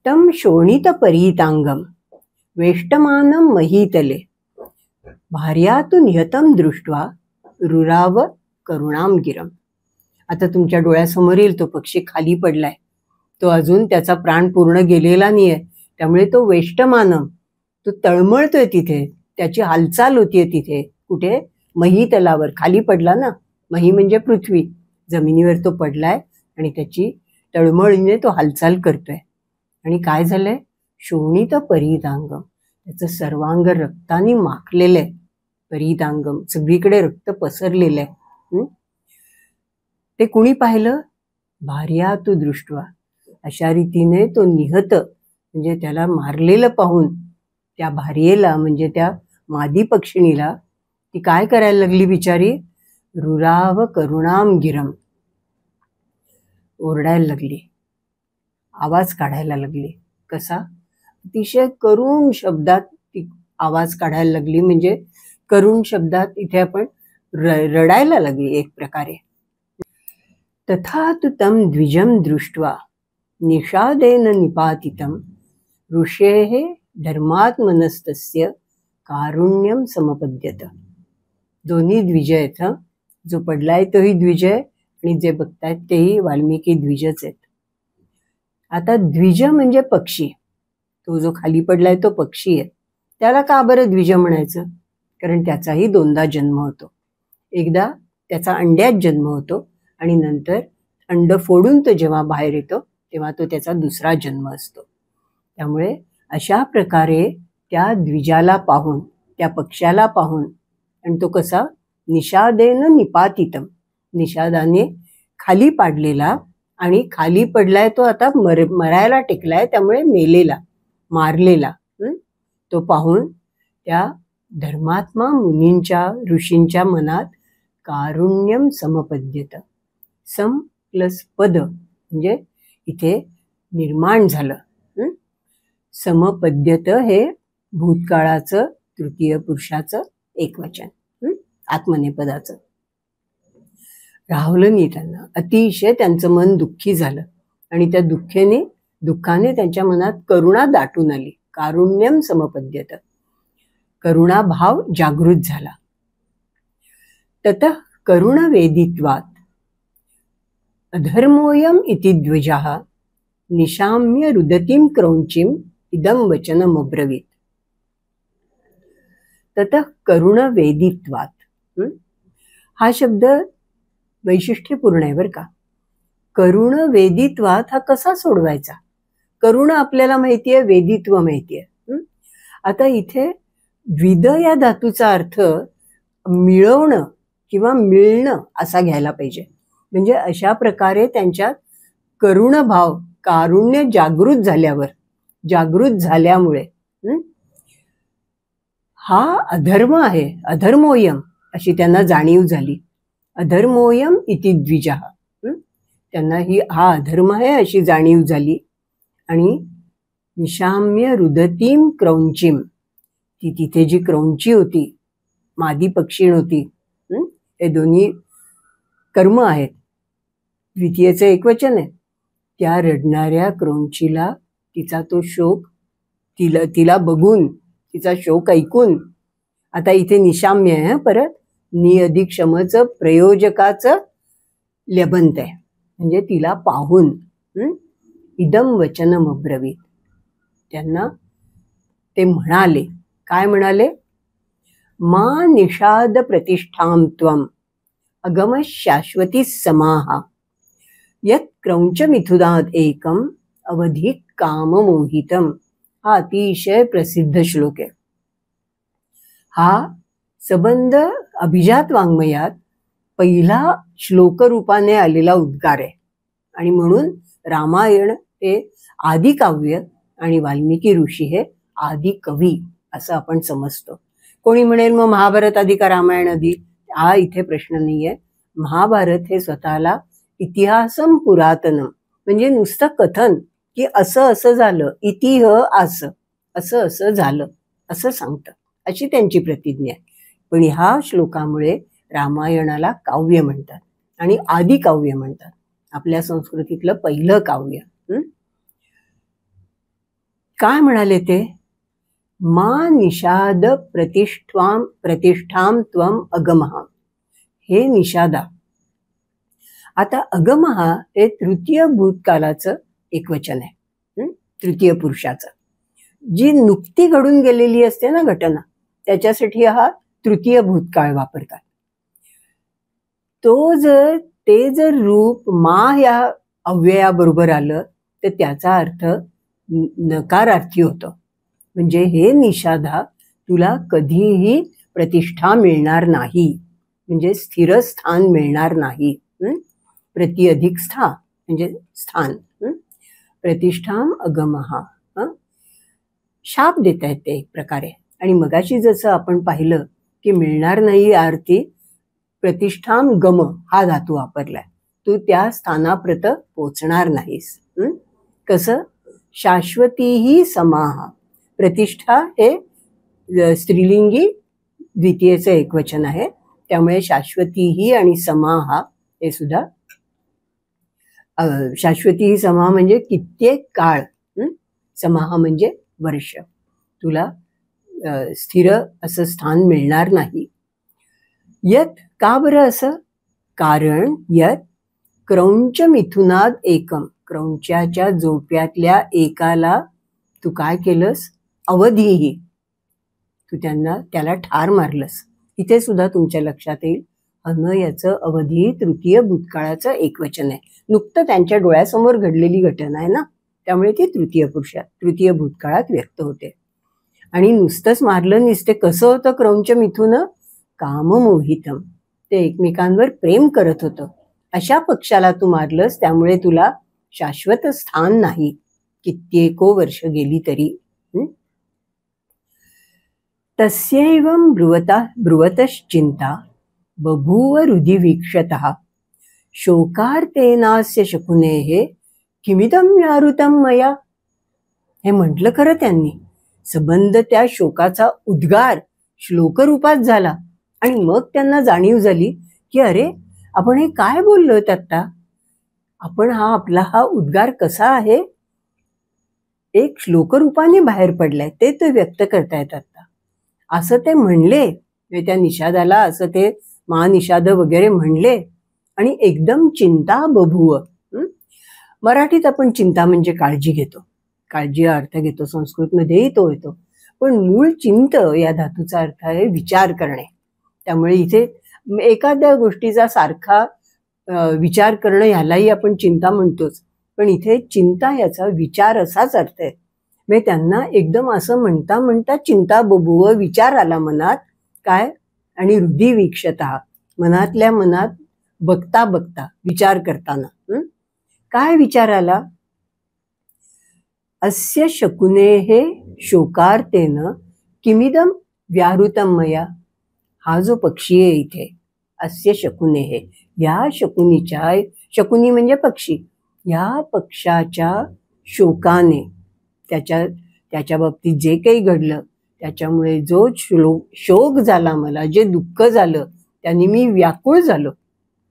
तम शोणित परीतांगम वेष्टमानम महीतले भार्यातु निहतम दृष्ट्वा रुराव करुणाम गिरम. आता तुमच्या डोळ्यासमोर येईल तो पक्षी खाली पडलाय, तो अजून त्याचा प्राण पूर्ण गेलेला नाहीये, त्यामुळे तो वेष्टमानम, तो तळमळतोय तिथे, त्याची हालचाल होतीये तिथे. कुठे? महीतलावर, खाली पडला ना, मही म्हणजे पृथ्वी, जमिनीवर तो पडलाय आणि त्याची तळमळीने तो हालचाल करतोय. आणि काय झालंय? शोणित परितांगम, त्याचं सर्वांग रक्ताने माखलेलं आहे. परितांगम, सगळीकडे रक्त पसरलेलं आहे. ते कुणी पाहिलं? भार्या तू दृष्टवा, अशा रीतीने तो निहत, म्हणजे त्याला मारलेलं पाहून त्या भार्येला, म्हणजे त्या मादी पक्षिणीला, ती काय करायला लागली बिचारी? रुराव करुणाम गिरम, ओरडायला लागली, आवाज काढायला लागली. कसा? अतिशय करुण शब्दात ती आवाज काढायला लागली, म्हणजे करुण शब्दात इथे आपण रडायला लागली एक प्रकारे. तथा तु तम द्विजम दृष्ट्वा निषादेन निपातितम ऋषेः धर्मात्मनस्तस्य कारुण्यम समपद्यत. दोन्ही द्विज आहेत. जो पडलाय तोही द्विज आहे आणि जे बघतायत तेही वाल्मिकी द्विजच आहेत. आता द्विज म्हणजे पक्षी, तो जो खाली पडलाय तो पक्षी आहे, त्याला का बरं द्विज म्हणायचं? कारण त्याचाही दोनदा जन्म होतो. एकदा त्याचा अंड्यात जन्म होतो आणि नंतर अंड फोडून तो जेव्हा बाहेर येतो तेव्हा तो त्याचा दुसरा जन्म असतो. त्यामुळे अशा प्रकारे त्या द्विजाला पाहून, त्या पक्ष्याला पाहून, आणि तो कसा? निषादेन निपातितम, निषादाने खाली पाडलेला, आणि खाली पडलाय तो आता मरायला टेकलाय, त्यामुळे मेलेला, मारलेला. तो पाहून त्या धर्मात्मा मुनींच्या, ऋषींच्या मनात कारुण्यम समपद्यत, सम प्लस पद म्हणजे इथे निर्माण झालं. समपद्यत हे भूतकाळाचं तृतीय पुरुषाचं एकवचन, आत्मनेपदाचं. राहवलं नाही त्यांना. अतिशय त्यांचं मन दुःखी झालं आणि त्या दुःखाने त्यांच्या मनात करुणा दाटून आली. कारुण्यम समपद्यत, करुणा भाव जागृत झाला. ततः करुणवेदित्वात् अधर्मोऽयम् इति द्विजः निशाम्य रुदतीं क्रौञ्चीम् इदं वचनमब्रवीत्. ततः करुणवेदित्वात्, हा शब्द वैशिष्ट्यपूर्ण आहे बरं का. करुणवेदित्वात् हा कसा सोडवायचा? करुण आपल्याला माहितीये, वेदित्व माहितीये. आता इथे द्विद या धातूचा अर्थ मिळवणं किंवा मिळणं असा घ्यायला पाहिजे. म्हणजे अशा प्रकारे त्यांच्यात करुण भाव, कारुण्य जागृत झाल्यामुळे हा अधर्म आहे, अधर्मोयम अशी त्यांना जाणीव झाली. अधर्मोयम इति द्विजः, त्यांना हा अधर्म आहे अशी जाणीव झाली. आणि निशाम्य रुदतीम क्रौंचीम, ती तिथे जी क्रौंची होती, मादी पक्षीण होती, हे दोन्ही कर्म आहेत, द्वितीयेचं एकवचन आहे. त्या रडणाऱ्या क्रौंचीला तिचा तो शोक, तिला बघून, तिचा शोक ऐकून, आता इथे निशाम्य आहे परत, नि अधिक क्षमचं प्रयोजकाचं लेबंत आहे, म्हणजे तिला पाहून इदम वचनम अब्रवीत, त्यांना ते म्हणाले. काय म्हणाले? मा निषाद प्रतिष्ठां त्वम अगम शाश्वती समाहा यत् क्रौंच मिथुनाद एकम अवधिक काम मोहितम. हा अतिशय प्रसिद्ध श्लोक आहे. हा सबंध अभिजात वाङ्मयात पहिला श्लोक रूपाने आलेला उद्गार आहे. आणि म्हणून रामायण हे आदिकाव्य आणि वाल्मिकी ऋषी हे आदि कवी असं आपण समजतो. कोणी म्हणेल मग महाभारत आधी का रामायण आधी? हा इथे प्रश्न नाहीये. महाभारत हे स्वतःला इतिहासम पुरातनम, म्हणजे नुसतं कथन की असं असं झालं, असं झालं असं सांगतं, अशी त्यांची प्रतिज्ञा आहे. पण ह्या श्लोकामुळे रामायणाला काव्य म्हणतात आणि आदि काव्य म्हणतात, आपल्या संस्कृतीतलं पहिलं काव्य. काय म्हणाले ते? मा निषाद प्रतिष्ठां त्वम अगमः, हे निषादा. आता अगमः हे तृतीय भूतकालाचं एकवचन आहे, तृतीय पुरुषाचं. जी नुकती घडून गेलेली असते ना घटना, त्याच्यासाठी हा तृतीय भूतकाळ वापरतात. ते जर रूप मा या अव्ययाबरोबर आलं तर त्याचा अर्थ नकारार्थी होतो. म्हणजे हे निषादा, तुला कधीही प्रतिष्ठा मिळणार नाही, म्हणजे स्थिर स्थान मिळणार नाही. प्रति अधिक स्था म्हणजे स्थान, प्रतिष्ठाम अगमहा, शाप देता येते एक प्रकारे. आणि मगाशी जसं आपण पाहिलं की मिळणार नाही या अर्थी प्रतिष्ठाम गम हा धातू वापरलाय. तू त्या स्थानाप्रत पोचणार नाहीस. कसं? शाश्वतीही समाहा, प्रतिष्ठा हे स्त्रीलिंगी द्वितीयेचं एकवचन आहे, त्यामुळे शाश्वतीही आणि समाहा हे सुद्धा, शाश्वतीही समाहा म्हणजे कित्येक काळ, समाहा म्हणजे वर्ष, तुला स्थिर असं स्थान मिळणार नाही. यत, का बरं असं? कारण यत क्रौंच मिथुनाद एकम, क्रौंच्याच्या जोडप्यातल्या एकाला तू काय केलंस? अवधीही, तू त्याला ठार मारलंस. इथे सुद्धा तुमच्या लक्षात येईल अन्वयाचं अवधी तृतीय भूतकाळाचं एकवचन आहे. नुकतं त्यांच्या डोळ्यासमोर घडलेली घटना आहे ना, त्यामुळे ती तृतीय भूतकाळात व्यक्त होते. आणि नुसतंच मारलं नसते. कसं होतं क्रौंच मिथुन? काममोहितम, ते एकमेकांवर प्रेम करत होतं. अशा पक्षाला तू मारलंस, त्यामुळे तुला शाश्वत स्थान नाही, कित्येको वर्ष गेली तरी. तस्यैवं ब्रुवतश्चिंता बभूव हृदि वीक्षतः शोकार्तेनास्य शकुनेः किमिदं व्याहृतं मया. हे म्हटलं खरं त्यांनी. संबंध त्या शोकाचा उद्गार श्लोकरूपात झाला आणि मग त्यांना जाणीव झाली की अरे, आपण हे काय बोललोय आता? आपण आपला हा उद्गार कसा आहे? एक श्लोकरूपाने बाहेर पडलाय, ते व्यक्त करतायत आता. असं ते म्हणले, त्या निषादाला असं ते महानिषाद वगैरे म्हणले आणि एकदम चिंता बभूव. मराठीत आपण चिंता म्हणजे काळजी घेतो, काळजी अर्थ घेतो, संस्कृतमध्येही तो येतो, पण मूळ चिंत या धातूचा अर्थ आहे विचार करणे. त्यामुळे इथे एखाद्या गोष्टीचा सारखा विचार करणं ह्यालाही आपण चिंता म्हणतोच, पण इथे चिंता याचा विचार असाच अर्थ आहे. म्हणजे त्यांना एकदम असं म्हणता म्हणता चिंता बभूव, विचार आला मनात. काय? आणि हृदि वीक्षता, मनातल्या मनात बघता बघता, विचार करताना काय विचार आला? अस्य शकुनेः शोकार्तेन किमिदं व्याहृतं मया. हा जो पक्षी आहे इथे, अस्य शकुनेः, या शकुनीच्या, शकुनी म्हणजे पक्षी, या पक्षाच्या शोकाने, त्याच्या बाबतीत जे काही घडलं त्याच्यामुळे जो शोक झाला मला, जे दुःख झालं त्यांनी मी व्याकुळ झालो,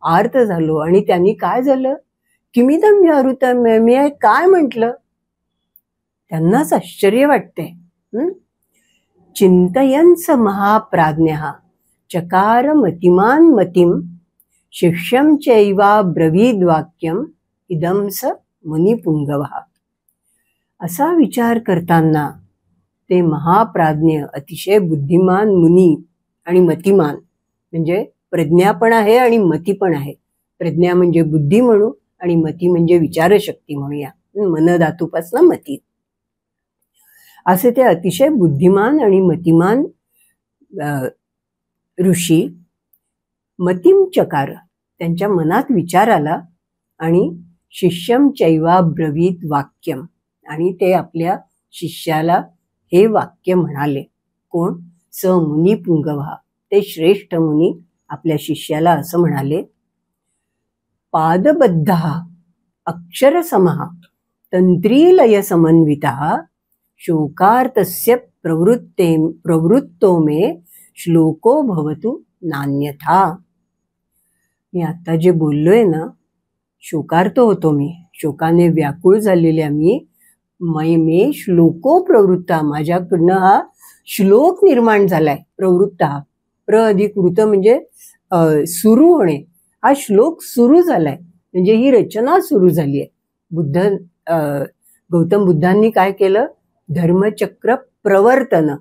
आर्त झालो. आणि त्यांनी काय झालं? किमिदं व्याहृतं, मी काय म्हटलं? त्यांनाच आश्चर्य वाटते. चिंतयन्स महाप्राज्ञः चकार मतिमान मतिम शिष्यं चैवा ब्रवीद्वाक्यम इदं स मुनिपुंगवः. असा विचार करताना ते महाप्राज्ञ, अतिशय बुद्धिमान मुनी आणि मतिमान, म्हणजे प्रज्ञा पण आहे आणि मती पण आहे. प्रज्ञा म्हणजे बुद्धी म्हणू आणि मती म्हणजे विचारशक्ती म्हणूया, मन धातूपासून मती. असे ते अतिशय बुद्धिमान आणि मतिमान ऋषी मतिम चकार, त्यांच्या मनात विचार आला आणि शिष्यम चैवा ब्रवीत वाक्यम, आणि ते आपल्या शिष्याला हे वाक्य म्हणाले. कोण? स मुनी पुंगवा, ते श्रेष्ठ मुनी आपल्या शिष्याला असं म्हणाले. पादबद्धः अक्षरसमः तंत्रीलय समन्वितः शोकार्तस्य प्रवृत्तो मे श्लोको भवतु नान्यथा. मी आता जे बोललोय ना, शोकार्त होतो मी, शोकाने व्याकुळ झालेल्या मे श्लोको प्रवृत्ता, माझ्याकडनं हा श्लोक निर्माण झालाय. प्रवृत्त, हा प्र अधिक वृत्त म्हणजे सुरू होणे, हा श्लोक सुरू झालाय, म्हणजे ही रचना सुरू झाली आहे. गौतम बुद्धांनी काय केलं? धर्मचक्र प्रवर्तन,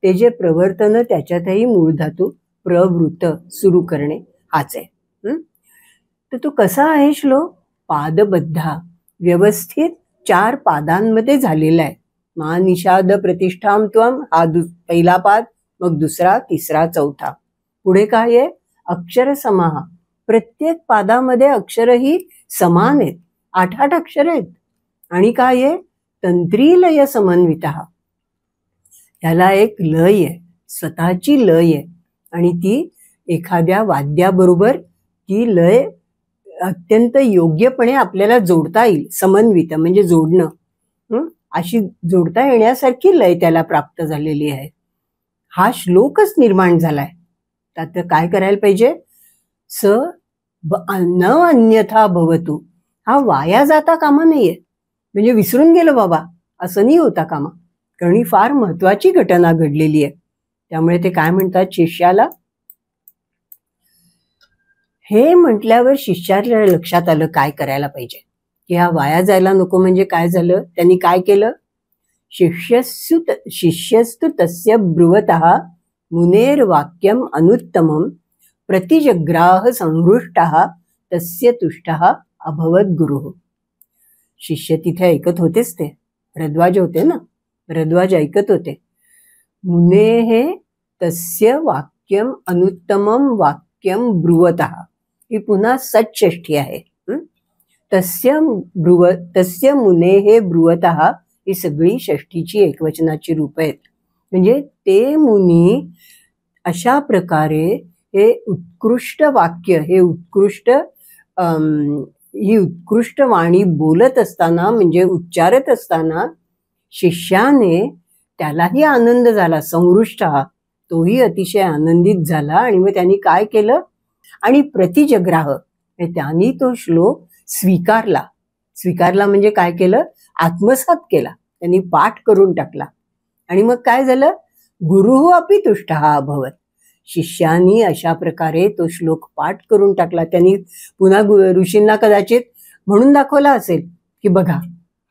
ते जे प्रवर्तन त्याच्यातही मूळ धातू प्रवृत्त, सुरू करणे हाच आहे. तर तो कसा आहे श्लोक? पादबद्धा, व्यवस्थित 4 पादांमध्ये झालेला आहे. महानिषाद प्रतिष्ठाम त्वम, हा पहिला पाद, मग दुसरा, तिसरा, चौथा. पुढे काय आहे? अक्षर समाहा, प्रत्येक पादामध्ये अक्षरही समान आहेत, 8 अक्षर आहेत. आणि काय आहे? तंत्रीलय समन्वितः, ह्याला एक लय आहे, स्वतःची लय आहे, आणि ती एखाद्या वाद्याबरोबर ती लय अत्यंत योग्यपणे आपल्याला जोडता येईल. समन्वित म्हणजे जोडणं, अशी जोडता येण्यासारखी लय त्याला प्राप्त झालेली आहे. हा श्लोकच निर्माण झालाय. तर काय करायला पाहिजे? स न अन्यथा भवतु, हा वाया जाता कामा नाहीये, म्हणजे विसरून गेलो बाबा असं नाही होता कामा, कारण ही फार महत्वाची घटना घडलेली आहे. त्यामुळे ते काय म्हणतात शिष्याला? हे म्हटल्यावर शिष्याच्या लक्षात आलं काय करायला पाहिजे, की हा वाया जायला नको. म्हणजे काय झालं? त्यांनी काय केलं? शिष्यस्तु तस्य ब्रुवतः मुनेर वाक्यम अनुत्तमम प्रतिजग्राह संहृष्टः तस्य तुष्टः अभवत गुरुः. शिष्य तिथे ऐकत होतेच, ते भरद्वाज होते ना, भरद्वाज ऐकत होते. मुनेः तस्य वाक्यम अनुत्तमम वाक्यम ब्रुवतः, ही पुन्हा सच्षष्ठी आहे. तस्य मुनेः ब्रुवतः, ही सगळी षष्ठीची एकवचनाची रूप आहेत. म्हणजे ते मुनी अशा प्रकारे हे उत्कृष्ट वाक्य, हे ही उत्कृष्ट वाणी बोलत असताना, म्हणजे उच्चारत असताना शिष्याने, त्यालाही आनंद झाला, संहृष्ट, तोही अतिशय आनंदित झाला. आणि मग त्यांनी काय केलं? आणि प्रतिजग्राह, त्यांनी तो श्लोक स्वीकारला म्हणजे काय केलं, आत्मसात केला, त्यांनी पाठ करून टाकला. आणि मग काय झालं, गुरुः अपि तुष्टः अभवत्. शिष्यानी अशा प्रकारे तो श्लोक पाठ करून टाकला. त्यांनी पुन्हा ऋषींना कदाचित म्हणून दाखवला असेल की बघा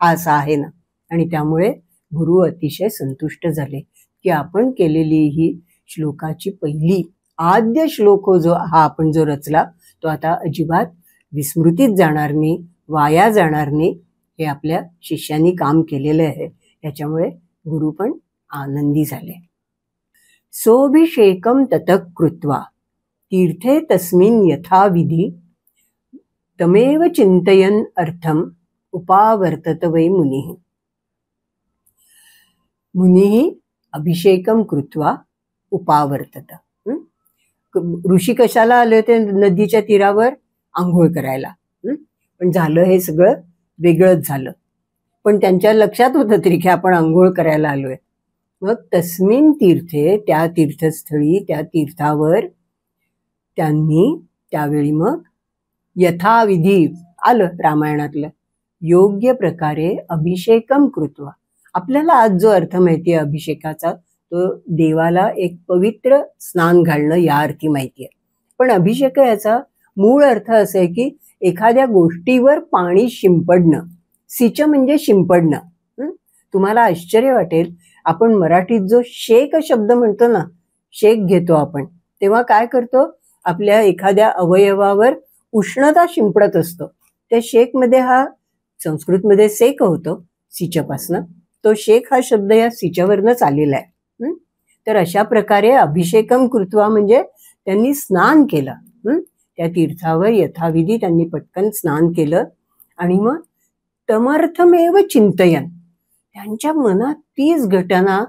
हा असा आहे ना. आणि त्यामुळे गुरु अतिशय संतुष्ट झाले की आपण केलेली ही श्लोकाची पहिली आद्य श्लोक हा आपण जो रचला तो आता अजिबात विस्मृतीत जाणार नाही, वाया जाणार नाही. हे आपल्या शिष्यांनी काम केलेलं आहे. त्याच्यामुळे गुरु पण आनंदी झाले. सोऽभिषेकं ततः कृत्वा तीर्थे तस्मिन् यथाविधी तमेव चिंतयन् अर्थम उपावर्तत वै मुनिः. मुनिः अभिषेकं कृत्वा उपावर्तत. ऋषी कशाला आले होते नदीच्या तीरावर, आंघोळ करायला. पण झालं हे सगळं वेगळंच झालं. पण त्यांच्या लक्षात होतं तरी की आपण आंघोळ करायला आलोय. मग तस्मिन तीर्थे, त्या तीर्थस्थळी, त्या तीर्थावर त्यांनी त्यावेळी मग यथाविधी आलं रामायणातलं, योग्य प्रकारे अभिषेकम कृत्वा. आपल्याला आज जो अर्थ माहिती आहे अभिषेकाचा, तो देवाला एक पवित्र स्नान घालणं या अर्थी माहिती आहे. पण अभिषेक याचा मूळ अर्थ असा आहे की एखाद्या गोष्टीवर पाणी शिंपडणं. सिंच म्हणजे शिंपडणं. तुम्हाला आश्चर्य वाटेल, आपण मराठीत जो शेक शब्द म्हणतो ना, शेक घेतो आपण, तेव्हा काय करतो, आपल्या एखाद्या अवयवावर उष्णता शिंपडत असतो. त्या शेकमध्ये हा संस्कृतमध्ये सेक होतो सिंचपासनं. तो शेक हा शब्द या सिंचवरनंच आलेला आहे. तर अशा प्रकारे अभिषेकम कृत्वा म्हणजे त्यांनी स्नान केलं. त्या तीर्थावर यथाविधी त्यांनी पटकन स्नान केलं. आणि मग तमर्थमेव चिंतयन, त्यांच्या मनात तीच घटना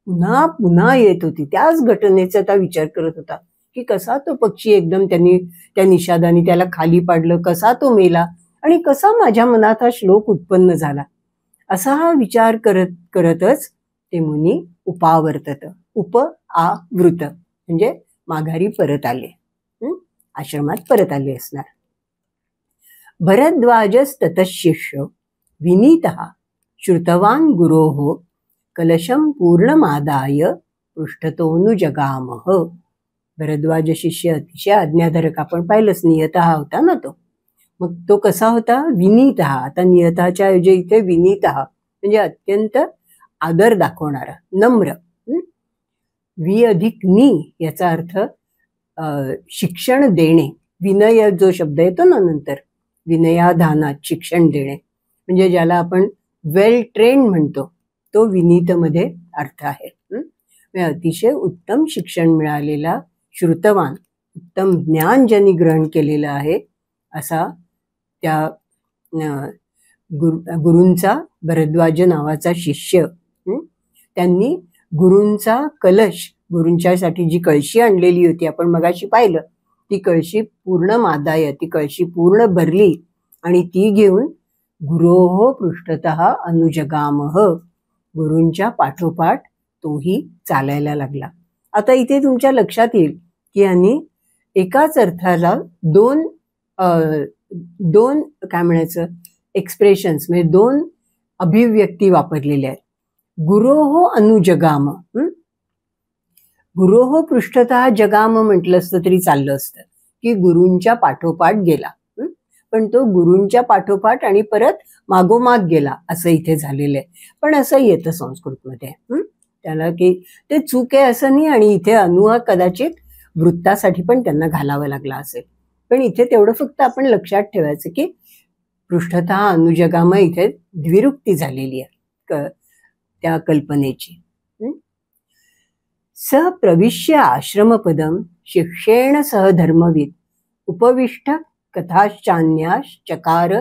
पुन्हा पुन्हा येत होती. त्याच घटनेचा त्या विचार करत होता की कसा तो पक्षी एकदम त्यांनी त्या निषादाने त्याला खाली पाडलं, कसा तो मेला आणि कसा माझ्या मनात हा श्लोक उत्पन्न झाला. असा हा विचार करतच ते मुनी उपावर्तत, आवृत म्हणजे माघारी परत आले, आश्रमात परत आले असणार. भरद्वाजस्ततः शिष्य विनीतः श्रुतवान गुरोः कलशम पूर्णमादाय पृष्ठतोऽनुजगामः. भरद्वाज शिष्य अतिशय आज्ञाधारक, आपण पाहिलंच, नियतः होता ना तो. मग तो कसा होता, विनीतः. आता नियताच्या ऐवजी इथे विनीतः म्हणजे अत्यंत आदर दाखवणारा, नम्र. वि अधिक नी याचा अर्थ शिक्षण देणे. विनय जो शब्द येतो ना नंतर, विनयाधानात शिक्षण देणे म्हणजे ज्याला आपण वेल ट्रेन म्हणतो, तो विनीतमध्ये अर्थ आहे. अतिशय उत्तम शिक्षण मिळालेला, श्रुतवान, उत्तम ज्ञान ज्यांनी ग्रहण केलेलं आहे असा त्या गुरूंचा भरद्वाज नावाचा शिष्य. त्यांनी गुरूंचा कलश, गुरूंच्यासाठी जी कळशी आणलेली होती आपण मगाशी पाहिलं, ती कळशी पूर्ण मादाय, ती कळशी पूर्ण भरली आणि ती घेऊन गुरोः पृष्ठतः अनुजगामः, गुरूंच्या पाठोपाठ तोही चालायला लागला. आता इथे तुमच्या लक्षात येईल की यांनी एकाच अर्थाला दोन काय म्हणायचं एक्सप्रेशन्स म्हणजे दोन अभिव्यक्ती वापरलेल्या आहेत. गुरोः अनुजगाम, गुरोः पृष्ठतः जगाम म्हटलं असतं तरी चाललं असतं की गुरूंच्या पाठोपाठ गेला. पण तो गुरूंच्या पाठोपाठ आणि परत मागोमाग गेला असं इथे झालेलं आहे. पण असं येतं संस्कृतमध्ये, त्याला की ते चूक आहे असं नाही. आणि इथे अनुहा कदाचित वृत्तासाठी पण त्यांना घालावं लागला असेल. पण इथे तेवढं फक्त आपण लक्षात ठेवायचं की पृष्ठतः अनुजगाम इथे द्विरुक्ती झालेली आहे त्या कल्पनेची. स प्रविश्य आश्रमपदम शिक्षेण सह धर्मविद उपविष्ट कथाश्चान्यास चकार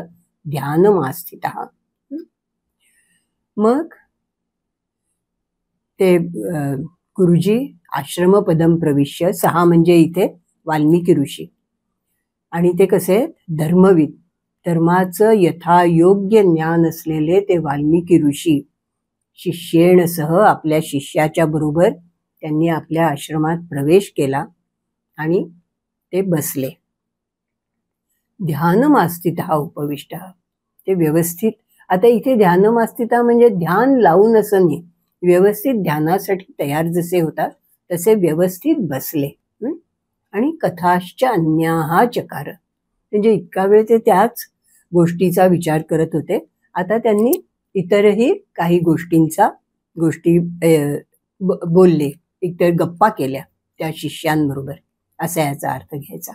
ध्यानमास्थितः. मग ते गुरुजी आश्रमपदम प्रविश्य, सहा म्हणजे इथे वाल्मिकी ऋषी, आणि ते कसे धर्मविद, धर्माचं यथायोग्य ज्ञान असलेले ते वाल्मिकी ऋषी शिष्येणसह आपल्या शिष्याच्या बरोबर त्यांनी आपल्या आश्रमात प्रवेश केला आणि ते बसले. ध्यानमास्थितः उपविष्टः. ते व्यवस्थित, आता इथे ध्यानमास्थितः म्हणजे ध्यान लावून असं नाही, व्यवस्थित ध्यानासाठी तयार जसे होतात तसे व्यवस्थित बसले. आणि कथाश्च अन्याहा चकार, म्हणजे इतका वेळ ते त्याच गोष्टीचा विचार करत होते. आता त्यांनी इतरही काही गोष्टी बोलले, इतर गप्पा केल्या त्या शिष्यांबरोबर, असा याचा अर्थ घ्यायचा.